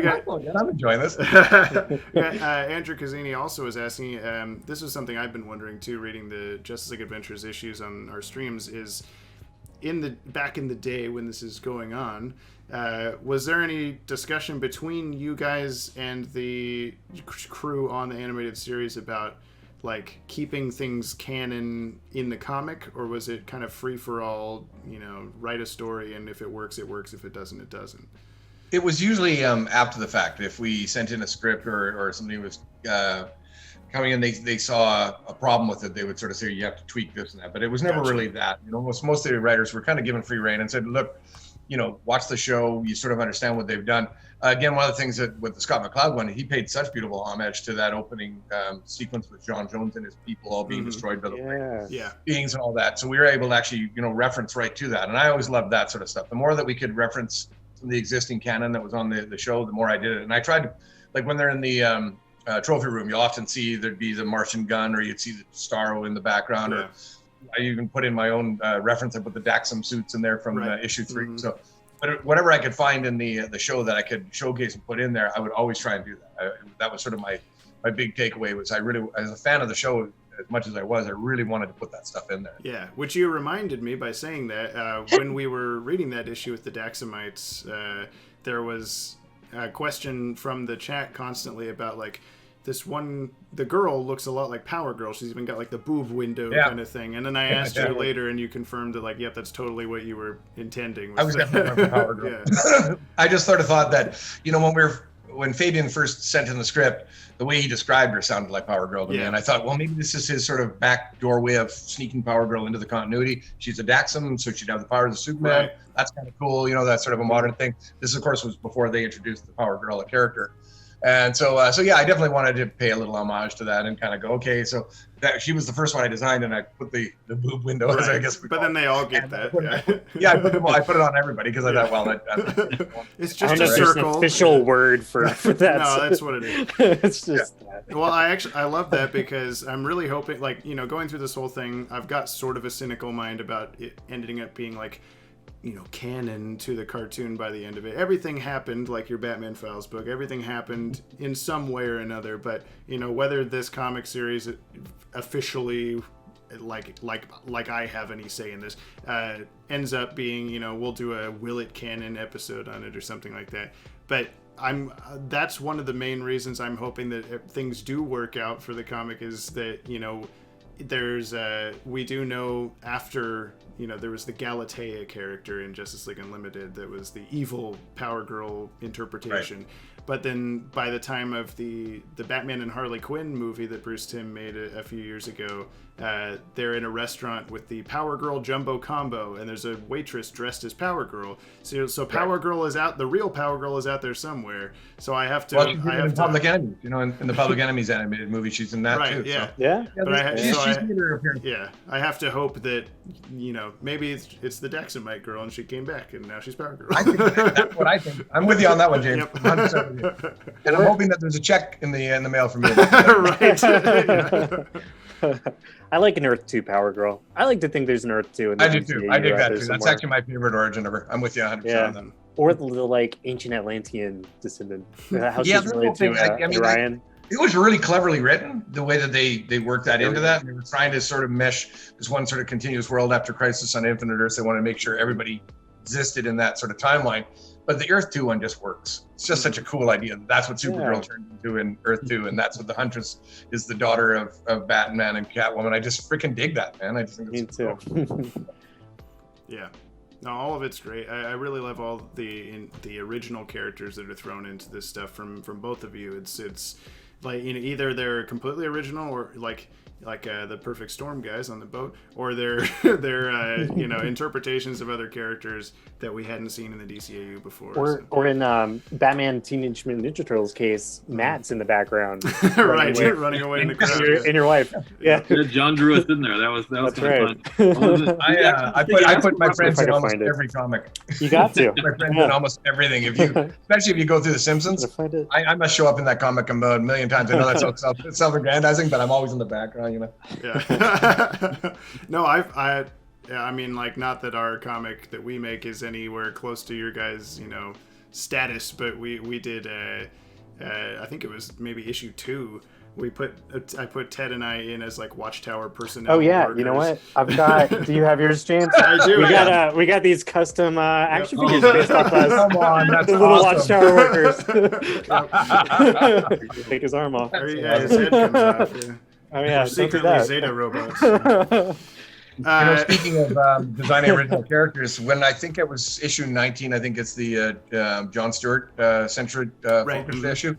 got. I'm enjoying this. Andrew Cazzini also was asking. This is something I've been wondering too, reading the Justice League Adventures issues on our streams. Is back in the day when this is going on. Was there any discussion between you guys and the crew on the animated series about keeping things canon in the comic, or was it kind of free for all, write a story and if it works, it works, if it doesn't, it doesn't? It was usually after the fact. If we sent in a script or somebody was coming in, they saw a problem with it, they would sort of say, you have to tweak this and that, but it was never really that. Most of the writers were kind of given free rein and said, look, watch the show, you sort of understand what they've done. Again, one of the things that with the Scott McCloud one, he paid such beautiful homage to that opening sequence with John Jones and his people all being destroyed by the beings and all that. So we were able to actually, reference right to that. And I always loved that sort of stuff. The more that we could reference the existing canon that was on the show, the more I did it. And I tried to, when they're in the trophy room, you'll often see there'd be the Martian gun, or you'd see the Starro in the background, or I even put in my own reference. I put the Daxam suits in there from issue 3. So whatever I could find in the show that I could showcase and put in there, I would always try and do that. That was sort of my big takeaway. Was I really, as a fan of the show, as much as I was, I really wanted to put that stuff in there. Yeah, which you reminded me by saying that when we were reading that issue with the Daxamites, there was a question from the chat constantly about like the girl looks a lot like Power Girl. She's even got like the boob window kind of thing. And then I asked you later, and you confirmed that like, yep, that's totally what you were intending. I was definitely Power Girl. I just sort of thought that, you know, when Fabian first sent in the script, the way he described her sounded like Power Girl to me. And I thought, well, maybe this is his sort of back doorway of sneaking Power Girl into the continuity. She's a Daxam, so she'd have the powers of Superman. Right. That's kind of cool. You know, that's sort of a modern thing. This, of course, was before they introduced the Power Girl character. And so yeah, I definitely wanted to pay a little homage to that and kind of go, okay, so that she was the first one I designed, and I put the boob window, as I guess. But then they all get that. I put it on everybody because I thought, well, it's just a circle. An official word for that. No, that's what it is. It's just that. Well, I love that because I'm really hoping, like, you know, going through this whole thing, I've got sort of a cynical mind about it ending up being like, you know, canon to the cartoon by the end of it. Everything happened, like your Batman Files book, everything happened in some way or another, but, you know, whether this comic series officially, like I have any say in this, ends up being, you know, we'll do a Will It Canon episode on it or something like that. But that's one of the main reasons I'm hoping that things do work out for the comic, is that, you know, there's we do know after, you know, there was the Galatea character in Justice League Unlimited that was the evil Power Girl interpretation. Right. But then by the time of the Batman and Harley Quinn movie that Bruce Timm made a few years ago, they're in a restaurant with the Power Girl Jumbo Combo, and there's a waitress dressed as Power Girl. So Power Girl is out, the real Power Girl is out there somewhere. So I have to... Well, she's in Public Enemies, you know, in the Public Enemies animated movie, she's in that too. Yeah. So. Yeah. But I have to hope that, you know, maybe it's the Daxamite girl and she came back and now she's Power Girl. I think that's what I think. I'm with you on that one, James. Yep. And I'm hoping that there's a check in the mail from you. Right. I like an Earth 2 Power Girl. I like to think there's an Earth 2. I do too. I dig that too. That's actually my favorite origin of her. I'm with you 100% on that. Or the like ancient Atlantean descendant. How she's related to Ryan. It was really cleverly written, the way that they worked that into that. They were trying to sort of mesh this one sort of continuous world after Crisis on Infinite Earths. They wanted to make sure everybody existed in that sort of timeline. But the Earth 2 one just works. It's just such a cool idea. That's what Supergirl turned into in Earth 2, and that's what the Huntress is, the daughter of Batman and Catwoman. I just freaking dig that, man. I just think it's cool. Yeah. No, all of it's great. I really love all the original characters that are thrown into this stuff from both of you. It's like, you know, either they're completely original or like the Perfect Storm guys on the boat, or they're you know, interpretations of other characters that we hadn't seen in the DCAU before. Or in Batman Teenage Mutant Ninja Turtles case, Matt's in the background, running away in the crowd. In your life, yeah. John drew us in there. That was right. Fun. I put my friends in almost every comic. You got to. My friends in almost everything. Especially if you go through The Simpsons, I must show up in that comic a million times. I know that's self-aggrandizing, but I'm always in the background. You know. Yeah. No, I mean, like, not that our comic that we make is anywhere close to your guys', you know, status, but we did I think it was maybe issue 2. I put Ted and I in as like Watchtower personnel. Oh yeah, workers. You know what? I've got. Do you have yours, James? I do. We got these custom action figures based off us. Come on, that's the little awesome. Watchtower workers. Take his arm off. His head comes off. Yeah. Oh yeah, secretly Zeta robots. You know, speaking of designing original characters, when I think it was issue 19, I think it's the John Stewart centered focused issue.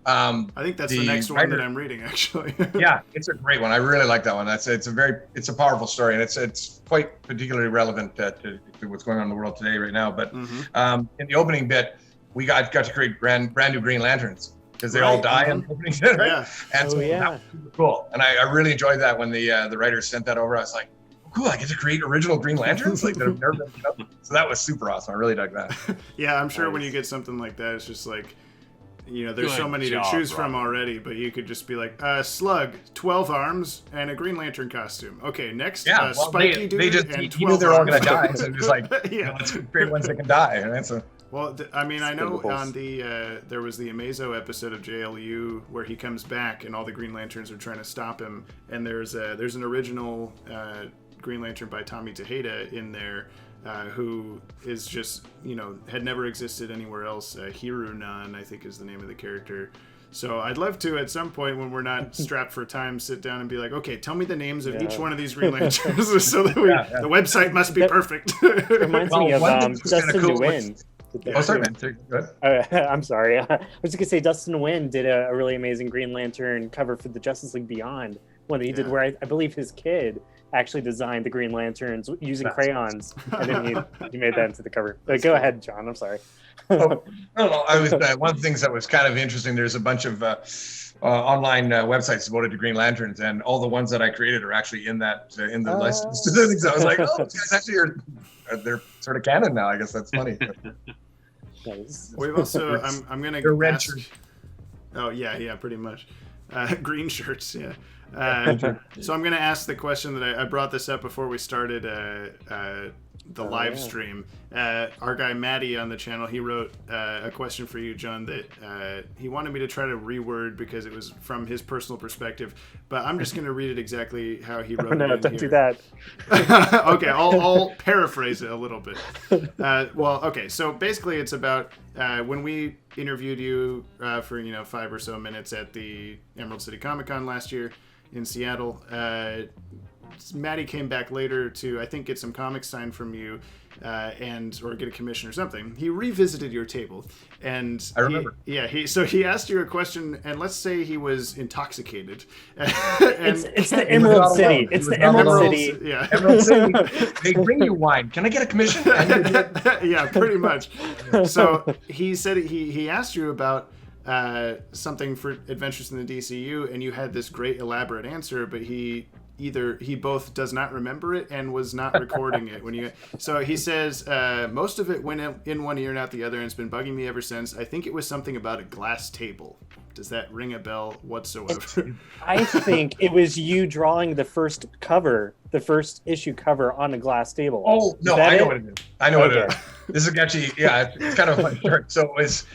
I think that's the next one that I'm reading, actually. Yeah, it's a great one. I really like that one. It's a powerful story, and it's quite particularly relevant to what's going on in the world today right now. But in the opening bit, we got to create brand new Green Lanterns, because they all die in the opening bit, right? Yeah. And so that was super cool. And I really enjoyed that when the writers sent that over. I was like, cool, I get to create original Green Lanterns like that have never been done. So that was super awesome. I really dug that. Yeah, I'm sure when you get something like that, it's just like, there's so many to choose from already, but you could just be like, Slug, 12 arms, and a Green Lantern costume. Okay, next, Spiky Dude, and 12 you knew they were all going to die, arms. so it was like, let's create ones that can die. And that's well, I know on the there was the Amazo episode of JLU where he comes back and all the Green Lanterns are trying to stop him, and there's an original Green Lantern by Tommy Tejada in there. Who is just, had never existed anywhere else. Hirunan, I think, is the name of the character. So I'd love to, at some point, when we're not strapped for time, sit down and be like, okay, tell me the names of each one of these Green Lanterns so that the website must be perfect. Reminds me of Dustin Nguyen. Oh, sorry, man. Go ahead. I'm sorry. I was just going to say Dustin Nguyen did a really amazing Green Lantern cover for the Justice League Beyond, one that he did where I believe his kid actually designed the Green Lanterns using crayons, and then he made that into the cover. Go ahead, John. I'm sorry. No. I was one of the things that was kind of interesting. There's a bunch of online websites devoted to Green Lanterns, and all the ones that I created are actually in that in the list. So I was like, oh, these guys actually they're sort of canon now. I guess that's funny. We've also I'm gonna they're red ask, shirts. Oh yeah, pretty much. Green shirts, yeah. So I'm going to ask the question that I brought this up before we started the live stream. Our guy Maddie on the channel, he wrote a question for you, John, that he wanted me to try to reword because it was from his personal perspective. But I'm just going to read it exactly how he wrote it. No, don't do that. Okay, I'll paraphrase it a little bit. Okay, so basically it's about when we interviewed you for 5 or so minutes at the Emerald City Comic Con last year in Seattle. Maddie came back later to, I think, get some comics signed from you or get a commission or something. He revisited your table, and I remember. He asked you a question, and let's say he was intoxicated. It's the Emerald City. It's the Emerald City. Yeah. Emerald City. They bring you wine. Can I get a commission? Yeah, pretty much. So he said he asked you about something for Adventures in the DCU, and you had this great elaborate answer, but he both does not remember it and was not recording it so he says most of it went in one ear and out the other, and it's been bugging me ever since. I think it was something about a glass table. Does that ring a bell whatsoever? I think it was you drawing the first issue cover on a glass table. Oh no, I know what it is. What it is. This is actually it's kind of a funny story. So it was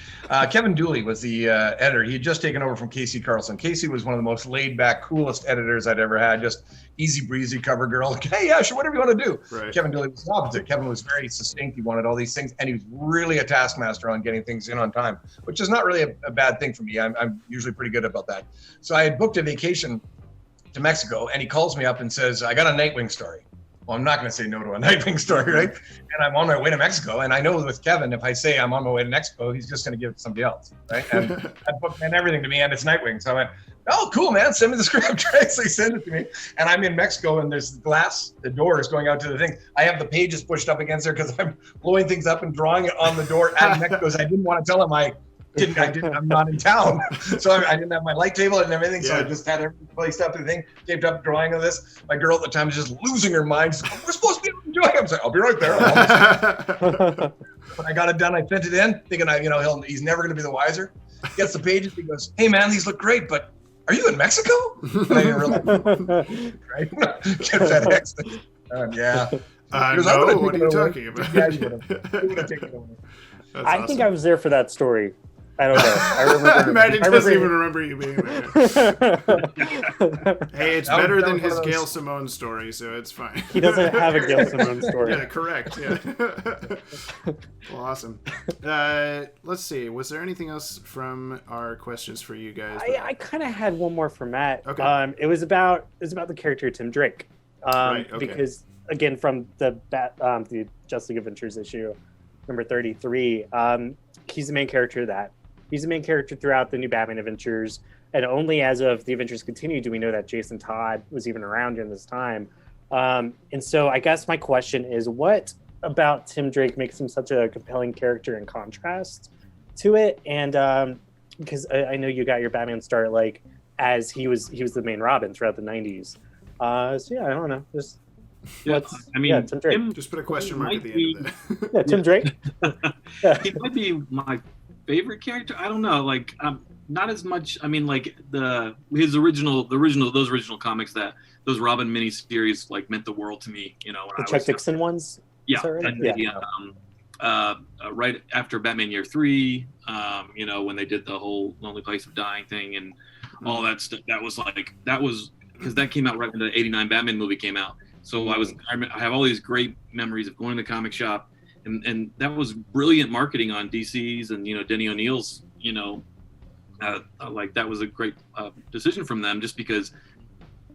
Kevin Dooley was the editor. He had just taken over from Casey Carlson. Casey was one of the most laid back, coolest editors I'd ever had. Just easy breezy cover girl. Hey, yeah, sure, whatever you want to do. Right. Kevin Dooley was the opposite. Kevin was very succinct. He wanted all these things, and he was really a taskmaster on getting things in on time, which is not really a bad thing for me. I'm usually pretty good about that. So I had booked a vacation to Mexico, and he calls me up and says, I got a Nightwing story. Well, I'm not going to say no to a Nightwing story, right? And I'm on my way to Mexico, and I know with Kevin, if I say I'm on my way to Mexico, he's just going to give it to somebody else, right? And I booked everything to me, and it's Nightwing. So I went, oh, cool, man, send me the script, right? So he sent it to me, and I'm in Mexico, and there's glass, the door is going out to the thing. I have the pages pushed up against there because I'm blowing things up and drawing it on the door at Mexico. I didn't want to tell him I'm not in town. So I didn't have my light table and everything. So I just had everything placed up, the thing, taped up, drawing of this. My girl at the time was just losing her mind. She's like, we're supposed to be enjoying it. I was like, I'll be right there. When I got it done, I sent it in, thinking he's never going to be the wiser. Gets the pages. He goes, hey man, these look great, but are you in Mexico? And I didn't realize. Right? Get that accent. Yeah. No, what are you talking about? Yeah, you would have taken it over. I think I was there for that story. I don't know. I remember. Maddie doesn't even remember you being there. Hey, it's better than his Gail Simone story, so it's fine. He doesn't have a Gail Simone story. Yeah, correct. Yeah. Well, awesome. Let's see. Was there anything else from our questions for you guys? I kind of had one more for Matt. Okay. It was about the character Tim Drake. Right. Okay. Because again, from the Justice League Adventures issue number 33, he's the main character of that. He's the main character throughout the new Batman Adventures, and only as of the Adventures Continue do we know that Jason Todd was even around during this time. And so I guess my question is, what about Tim Drake makes him such a compelling character in contrast to it? And because I know you got your Batman start as he was the main Robin throughout the 90s. So yeah, I don't know. Tim Drake. Just put a question mark at the end of that. Tim Drake. He might be my favorite character, I don't know. Like, not as much. I mean, like those original comics, those Robin miniseries like meant the world to me. You know, when The I Chuck was Dixon ones? yeah, Right? and right after Batman Year 3, you know, when they did the whole Lonely Place of Dying thing and all that stuff. That was because that came out right when the '89 Batman movie came out. So I have all these great memories of going to the comic shop, and that was brilliant marketing on DC's and, you know, Denny O'Neill's, you know, like that was a great decision from them, just because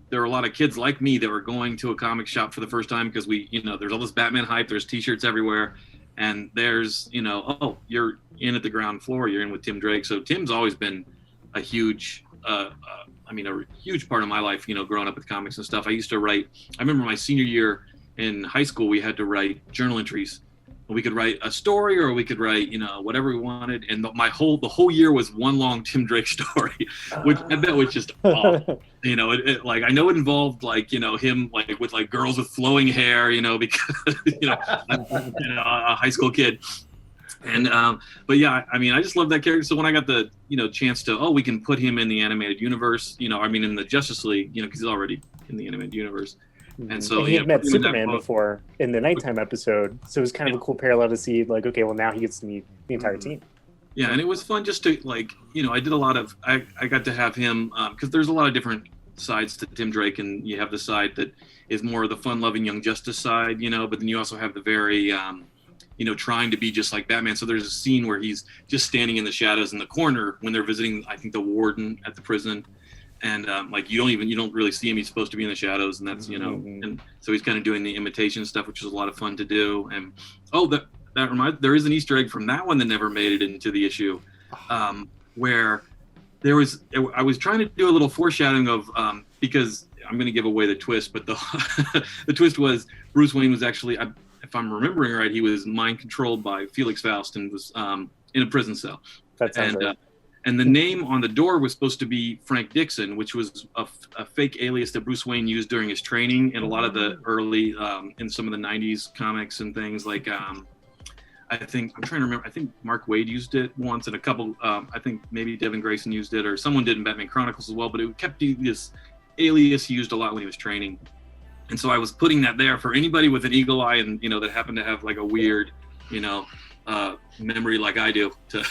there were a lot of kids like me that were going to a comic shop for the first time because there's all this Batman hype, there's T-shirts everywhere, and there's, you know, oh, you're in at the ground floor, you're in with Tim Drake. So Tim's always been a huge a huge part of my life, you know, growing up with comics and stuff. I used to write, I remember my senior year in high school, we had to write journal entries. We could write a story or we could write, you know, whatever we wanted. And the whole year was one long Tim Drake story, which I bet was just awful. You know, like, I know it involved, like, you know, him like with like girls with flowing hair, you know, because, you know, I'm a high school kid. And but yeah, I mean, I just love that character. So when I got the, you know, chance to, we can put him in the animated universe, you know, I mean, in the Justice League, you know, because he's already in the animated universe. And so he had met Superman before in the nighttime episode, so it was kind of a cool parallel to see, like, okay, well, now he gets to meet the entire team. Yeah, and it was fun just to, like, you know, I did a lot of, I got to have him, because there's a lot of different sides to Tim Drake, and you have the side that is more the fun-loving Young Justice side, you know, but then you also have the very, you know, trying to be just like Batman. So there's a scene where he's just standing in the shadows in the corner when they're visiting, I think, the warden at the prison. And like, you don't really see him. He's supposed to be in the shadows, and that's, you know, and so he's kind of doing the imitation stuff, which is a lot of fun to do. And that reminds, there is an Easter egg from that one that never made it into the issue, where I was trying to do a little foreshadowing of, because I'm going to give away the twist, but the the twist was Bruce Wayne was actually, if I'm remembering right, he was mind controlled by Felix Faust and was in a prison cell. That sounds right. And the name on the door was supposed to be Frank Dixon, which was a fake alias that Bruce Wayne used during his training in a lot of the early, in some of the 90s comics and things. Like, I think, I'm trying to remember, I think Mark Waid used it once, and a couple, I think maybe Devin Grayson used it, or someone did in Batman Chronicles as well, but it kept this alias he used a lot when he was training. And so I was putting that there for anybody with an eagle eye and, you know, that happened to have like a weird, you know, memory like I do, to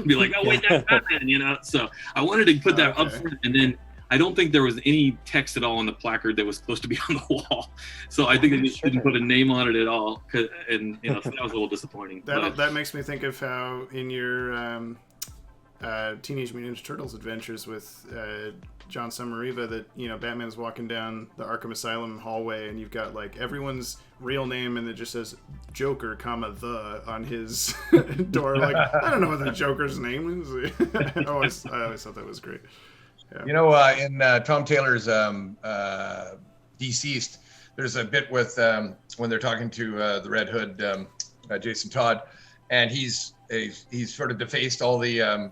be like, oh wait, that's Batman, you know. So I wanted to put that up front, and then I don't think there was any text at all on the placard that was supposed to be on the wall. So I think they just didn't put a name on it at all, and, you know, so that was a little disappointing. That makes me think of how in your Teenage Mutant Ninja Turtles adventures with John Somariva, that, you know, Batman's walking down the Arkham Asylum hallway and you've got like everyone's real name and it just says Joker, the on his door. Like, I don't know what the Joker's name is. I always thought that was great. Yeah. You know, in Tom Taylor's Deceased, there's a bit with when they're talking to the Red Hood, Jason Todd, and he's sort of defaced all the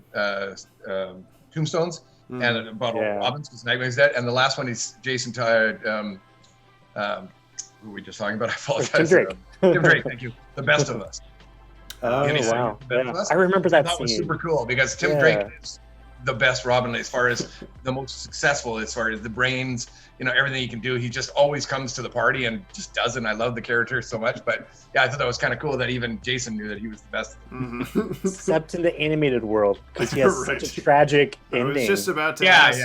tombstones and about all Robins, because Nightwing's dead. And the last one is Jason Todd. Who were we just talking about? I apologize. Tim Drake. Tim Drake, thank you. The Best of Us. Oh, wow. Yeah. I remember that scene. Was super cool because Tim Drake is the best Robin as far as the most successful, as far as the brains, you know, everything he can do. He just always comes to the party and just does it. And I love the character so much. But yeah, I thought that was kind of cool that even Jason knew that he was the best. Except in the animated world, because he has such a tragic ending. I was just about to ask.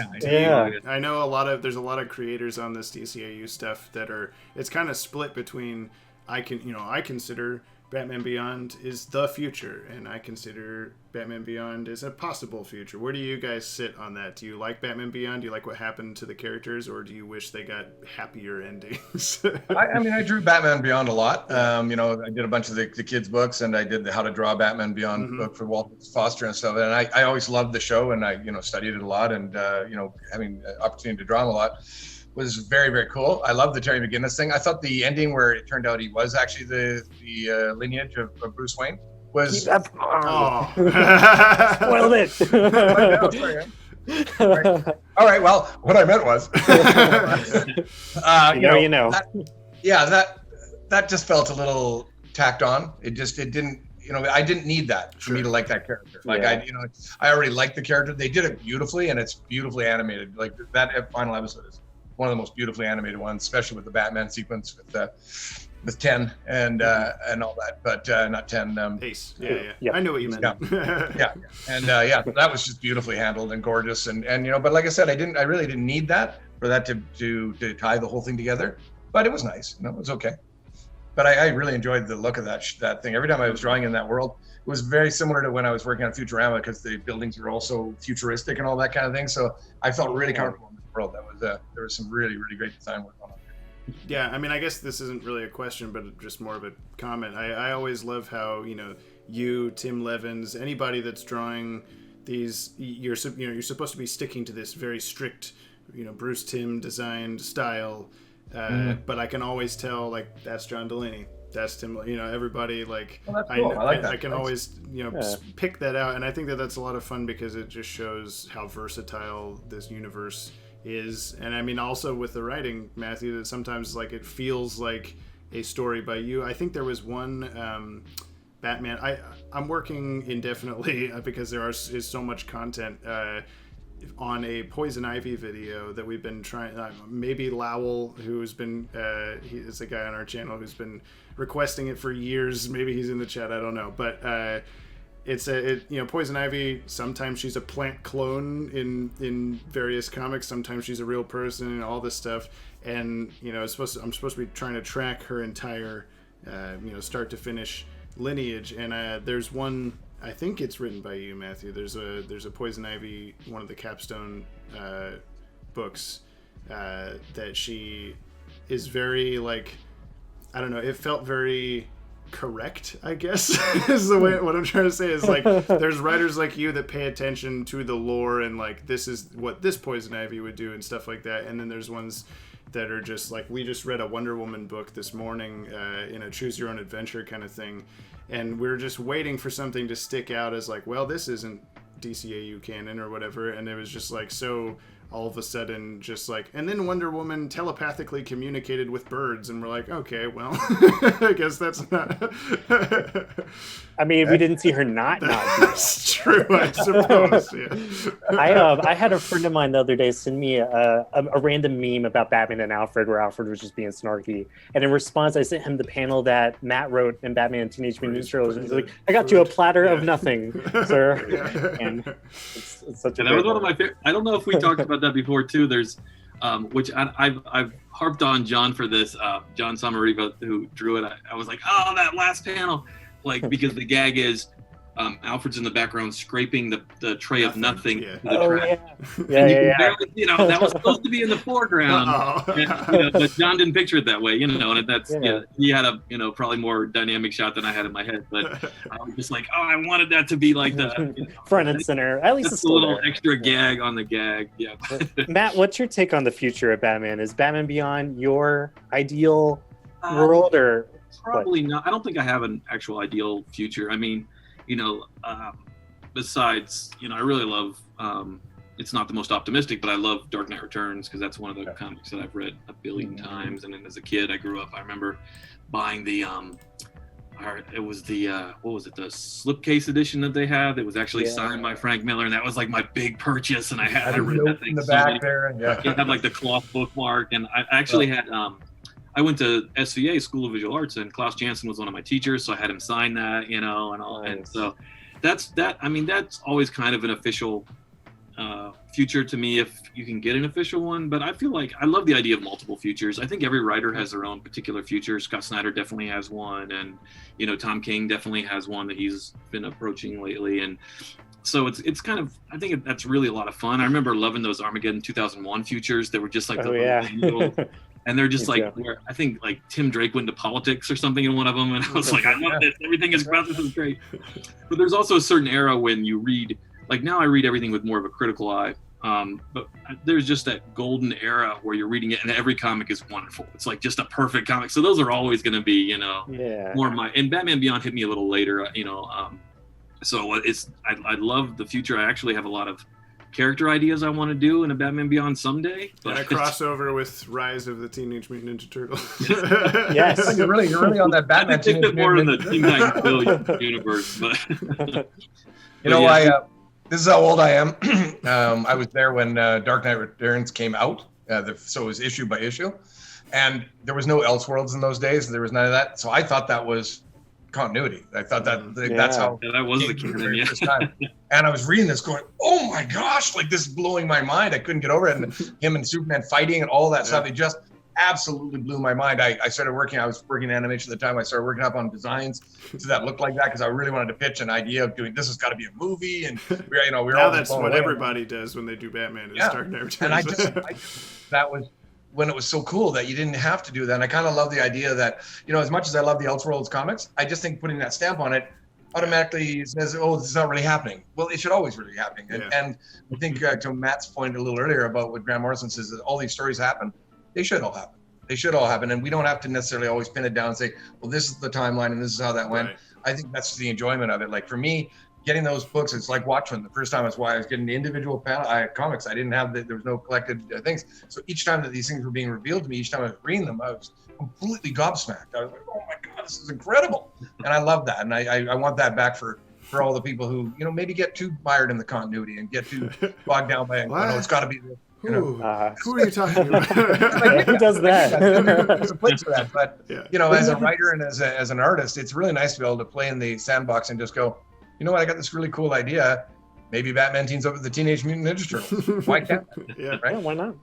I know there's a lot of creators on this DCAU stuff that it's kind of split between, I consider Batman Beyond is the future, and I consider Batman Beyond is a possible future. Where do you guys sit on that? Do you like Batman Beyond? Do you like what happened to the characters, or do you wish they got happier endings? I mean, I drew Batman Beyond a lot. You know, I did a bunch of the kids' books, and I did the How to Draw Batman Beyond book for Walt Foster and stuff. And I always loved the show, and I, you know, studied it a lot, and you know, having the opportunity to draw him a lot was very, very cool. I love the Terry McGinnis thing. I thought the ending where it turned out he was actually the lineage of Bruce Wayne was... Spoiled it. All right, well, what I meant was... you know. That just felt a little tacked on. It didn't you know, I didn't need that for me to like that character. Like I already liked the character. They did it beautifully, and it's beautifully animated. Like that final episode is one of the most beautifully animated ones, especially with the Batman sequence with 10 and all that, but not 10. Ace. Yeah. I know what you meant. And that was just beautifully handled and gorgeous, and you know, but like I said, I really didn't need that for that to tie the whole thing together, but it was nice. You know, it was okay. But I really enjoyed the look of that thing. Every time I was drawing in that world, it was very similar to when I was working on Futurama, because the buildings were also futuristic and all that kind of thing. So I felt really comfortable in the world. That was there was some really, really great design work on it. Yeah, I mean, I guess this isn't really a question, but just more of a comment. I always love how, you know, you, Tim Levins, anybody that's drawing these, you're supposed to be sticking to this very strict, you know, Bruce Timm designed style. But I can always tell, like, that's John Delaney, that's Tim, you know, everybody, like, well, cool. I can always, you know, pick that out, and I think that that's a lot of fun because it just shows how versatile this universe is. And I mean, also with the writing, Matthew, that sometimes, like, it feels like a story by you. I think there was one Batman, I'm working indefinitely because there is so much content on a Poison Ivy video that we've been trying. Maybe Lowell, who's been he is a guy on our channel who's been requesting it for years. Maybe he's in the chat. I don't know, but it's you know, Poison Ivy. Sometimes she's a plant clone in various comics. Sometimes she's a real person and all this stuff. And you know, I'm supposed to be trying to track her entire you know, start to finish lineage. And there's one. I think it's written by you, Matthew. There's a Poison Ivy, one of the capstone books that she is very, like, I don't know. It felt very correct, I guess, is the way. What I'm trying to say is, like, there's writers like you that pay attention to the lore and, like, this is what this Poison Ivy would do and stuff like that. And then there's ones that are just like, we just read a Wonder Woman book this morning in a choose your own adventure kind of thing, and we're just waiting for something to stick out as like, well, this isn't DCAU canon or whatever, and it was just like, so all of a sudden just like, and then Wonder Woman telepathically communicated with birds, and we're like, okay, well, I guess that's not I mean, we didn't see her not that's true, I suppose. I had a friend of mine the other day send me a random meme about Batman and Alfred, where Alfred was just being snarky, and in response I sent him the panel that Matt wrote in Batman Teenage Mutant Ninja Turtles, and he's like, I got you a platter of nothing, sir. And it's such a that was one of my favorite. I don't know if we talked about that before too. There's which I've harped on John for this, John Samariva, who drew it. I was like, oh, that last panel, like, because the gag is Alfred's in the background scraping the tray of nothing. Barely, you know, that was supposed to be in the foreground, and, you know, but John didn't picture it that way, you know, and that's he had a, you know, probably more dynamic shot than I had in my head, but I was just like, oh, I wanted that to be like the, you know, front and center. At least it's a little extra gag on the gag. Yeah. Matt, what's your take on the future of Batman? Is Batman Beyond your ideal world, or probably not? I don't think I have an actual ideal future. I mean, you know, besides, you know, I really love, it's not the most optimistic, but I love Dark Knight Returns, because that's one of the comics that I've read a billion times. And then as a kid, I grew up, I remember buying the, it was the, what was it, the slipcase edition that they had. It was actually signed by Frank Miller, and that was like my big purchase. And I read that thing in the back there. And it had like the cloth bookmark. And I actually had, I went to SVA, School of Visual Arts, and Klaus Janson was one of my teachers, so I had him sign that, you know, and all. Nice. And so that's always kind of an official future to me, if you can get an official one. But I feel like I love the idea of multiple futures. I think every writer has their own particular future. Scott Snyder definitely has one, and, you know, Tom King definitely has one that he's been approaching lately. And so it's kind of, I think that's really a lot of fun. I remember loving those Armageddon 2001 futures that were just like and they're just like, where I think like Tim Drake went into politics or something in one of them, and I was like, I love this. Everything is about this is great. But there's also a certain era when you read, like now I read everything with more of a critical eye. But there's just that golden era where you're reading it and every comic is wonderful. It's like just a perfect comic. So those are always going to be, you know, more my. And Batman Beyond hit me a little later, you know. So I love the future. I actually have a lot of character ideas I want to do in a Batman Beyond someday. And a crossover with Rise of the Teenage Mutant Ninja Turtles. Yes. You're really on that Batman. I think more in the Teen Titans universe, but you know, yeah. This is how old I am. I was there when Dark Knight Returns came out, so it was issue by issue, and there was no Elseworlds in those days. There was none of that, so I thought that was continuity. I thought that's how that was the canon, yeah. Time. And I was reading this going, oh my gosh, like this is blowing my mind. I couldn't get over it. And him and Superman fighting and all that stuff, it just absolutely blew my mind. I started working, I was working in animation at the time. I started working up on designs so that looked like that because I really wanted to pitch an idea of doing, this has got to be a movie. And we were now all that's what everybody does when they do Batman is Dark Knight Returns. And I that was when it was so cool that you didn't have to do that. And I kind of love the idea that, you know, as much as I love the Elseworlds comics, I just think putting that stamp on it automatically says, oh, this is not really happening. Well, it should always really happening. And I think to Matt's point a little earlier about what Grant Morrison says, that all these stories happen. They should all happen. They should all happen. And we don't have to necessarily always pin it down and say, well, this is the timeline and this is how that went. Right. I think that's the enjoyment of it. Like for me, getting those books, it's like Watchmen. The first time was why I was getting the individual comics. I didn't have there was no collected things. So each time that these things were being revealed to me, each time I was reading them, I was completely gobsmacked. I was like, oh my God, this is incredible. And I love that. And I want that back for all the people who, you know, maybe get too mired in the continuity and get too bogged down by it. Oh, it's got to be this. You know. Who are you talking about? Who does that? There's a place for that. But, you know, as a writer and as an artist, it's really nice to be able to play in the sandbox and just go, you know what, I got this really cool idea. Maybe Batman teams up with the Teenage Mutant Ninja Turtles. Why can't that? Yeah, right? Why not?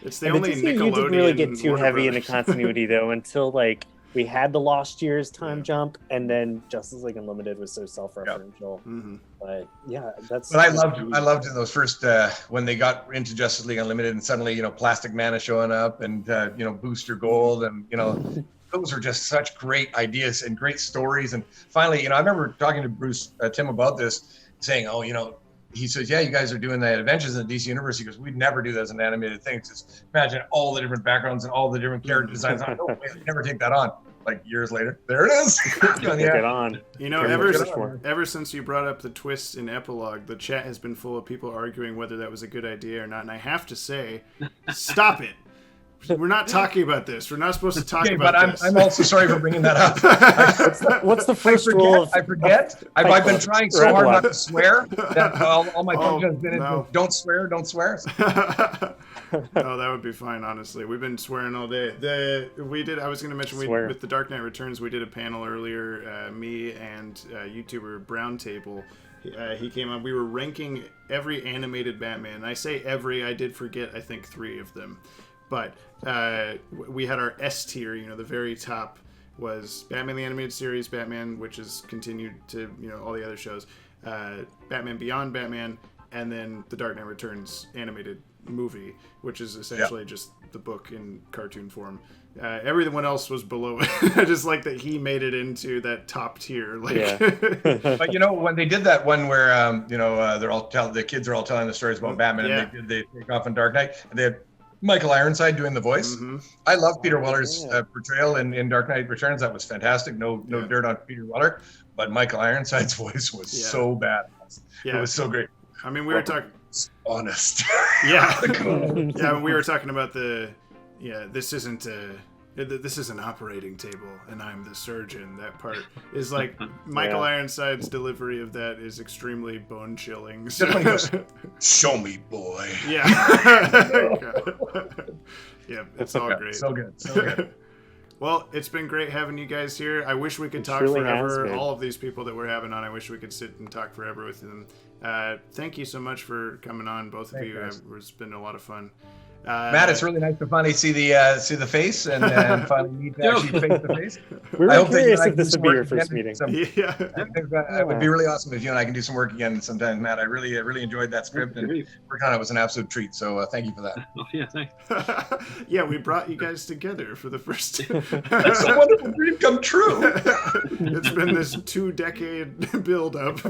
It's the only Nickelodeon. You didn't really get too Warner heavy Brothers. into continuity though until like we had the Lost Years time jump, and then Justice League Unlimited was so self-referential. Mm-hmm. But yeah, that's. But I loved in those first when they got into Justice League Unlimited, and suddenly, you know, Plastic Man is showing up, and you know, Booster Gold, and you know. Those are just such great ideas and great stories. And finally, you know, I remember talking to Bruce Timm about this, saying, oh, you know, he says, yeah, you guys are doing the adventures in the DC universe. He goes, we'd never do that as an animated thing. Just imagine all the different backgrounds and all the different character designs. No way, I'd never take that on. Like years later, there it is. Get on. You know, ever since you brought up the twist in Epilogue, the chat has been full of people arguing whether that was a good idea or not. And I have to say, stop it. We're not talking about this. We're not supposed to talk about this. But I'm also sorry for bringing that up. What's the first rule? I forget. I've been trying so hard not to swear that all my function has been don't swear. Oh, that would be fine, honestly. We've been swearing all day. I was going to mention with the Dark Knight Returns, we did a panel earlier, me and YouTuber Brown Table. He came on. We were ranking every animated Batman. I say every, I did forget, I think 3 of them. But we had our S tier, you know, the very top was Batman the Animated Series, Batman, which has continued to, you know, all the other shows, Batman Beyond Batman, and then the Dark Knight Returns animated movie, which is essentially just the book in cartoon form. Everyone else was below it. I just like that he made it into that top tier. Like, But you know, when they did that one where you know the kids are all telling the stories about Batman, and they take off in Dark Knight, and they had Michael Ironside doing the voice. Mm-hmm. I love Peter Weller's portrayal in Dark Knight Returns. That was fantastic. No dirt on Peter Weller, but Michael Ironside's voice was so bad. It was so great. I mean, we were talking honest. When we were talking about this is an operating table and I'm the surgeon. That part is like Michael Ironside's delivery of that is extremely bone chilling. So. He goes, show me, boy. Yeah. Yeah, it's all great. So good. Well, it's been great having you guys here. I wish we could talk forever. All of these people that we're having on, I wish we could sit and talk forever with them. Thank you so much for coming on, both of you. It's been a lot of fun. Matt, it's really nice to finally see the face and finally meet actually face to face. We were curious if this would be your first meeting. I think that would be really awesome if you and I can do some work again sometime, Matt. I really enjoyed that script, and working on it was an absolute treat. So thank you for that. Oh yeah, thanks. Yeah, we brought you guys together for the first time. It's a wonderful dream come true. It's been this 2-decade build up.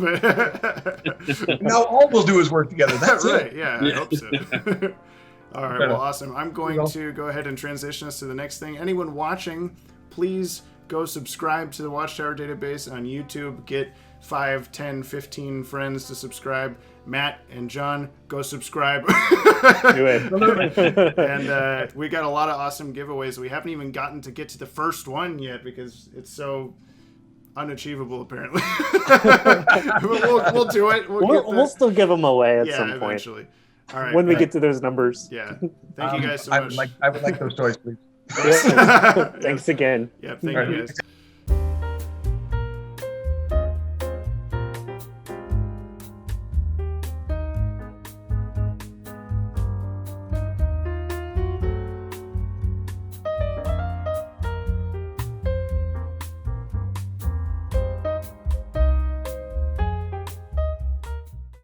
Now all we'll do is work together. That's right. Yeah, I hope so. All right, well, awesome. I'm going to go ahead and transition us to the next thing. Anyone watching, please go subscribe to the Watchtower Database on YouTube. Get 5, 10, 15 friends to subscribe. Matt and John, go subscribe. Do it. And we got a lot of awesome giveaways. We haven't even gotten to get to the first one yet because it's so unachievable, apparently. We'll do it. We'll still give them away at some point. Eventually. All right. When we get to those numbers. Yeah. Thank you guys so much. I would like those toys, please. Thanks again. Yeah, thank you guys.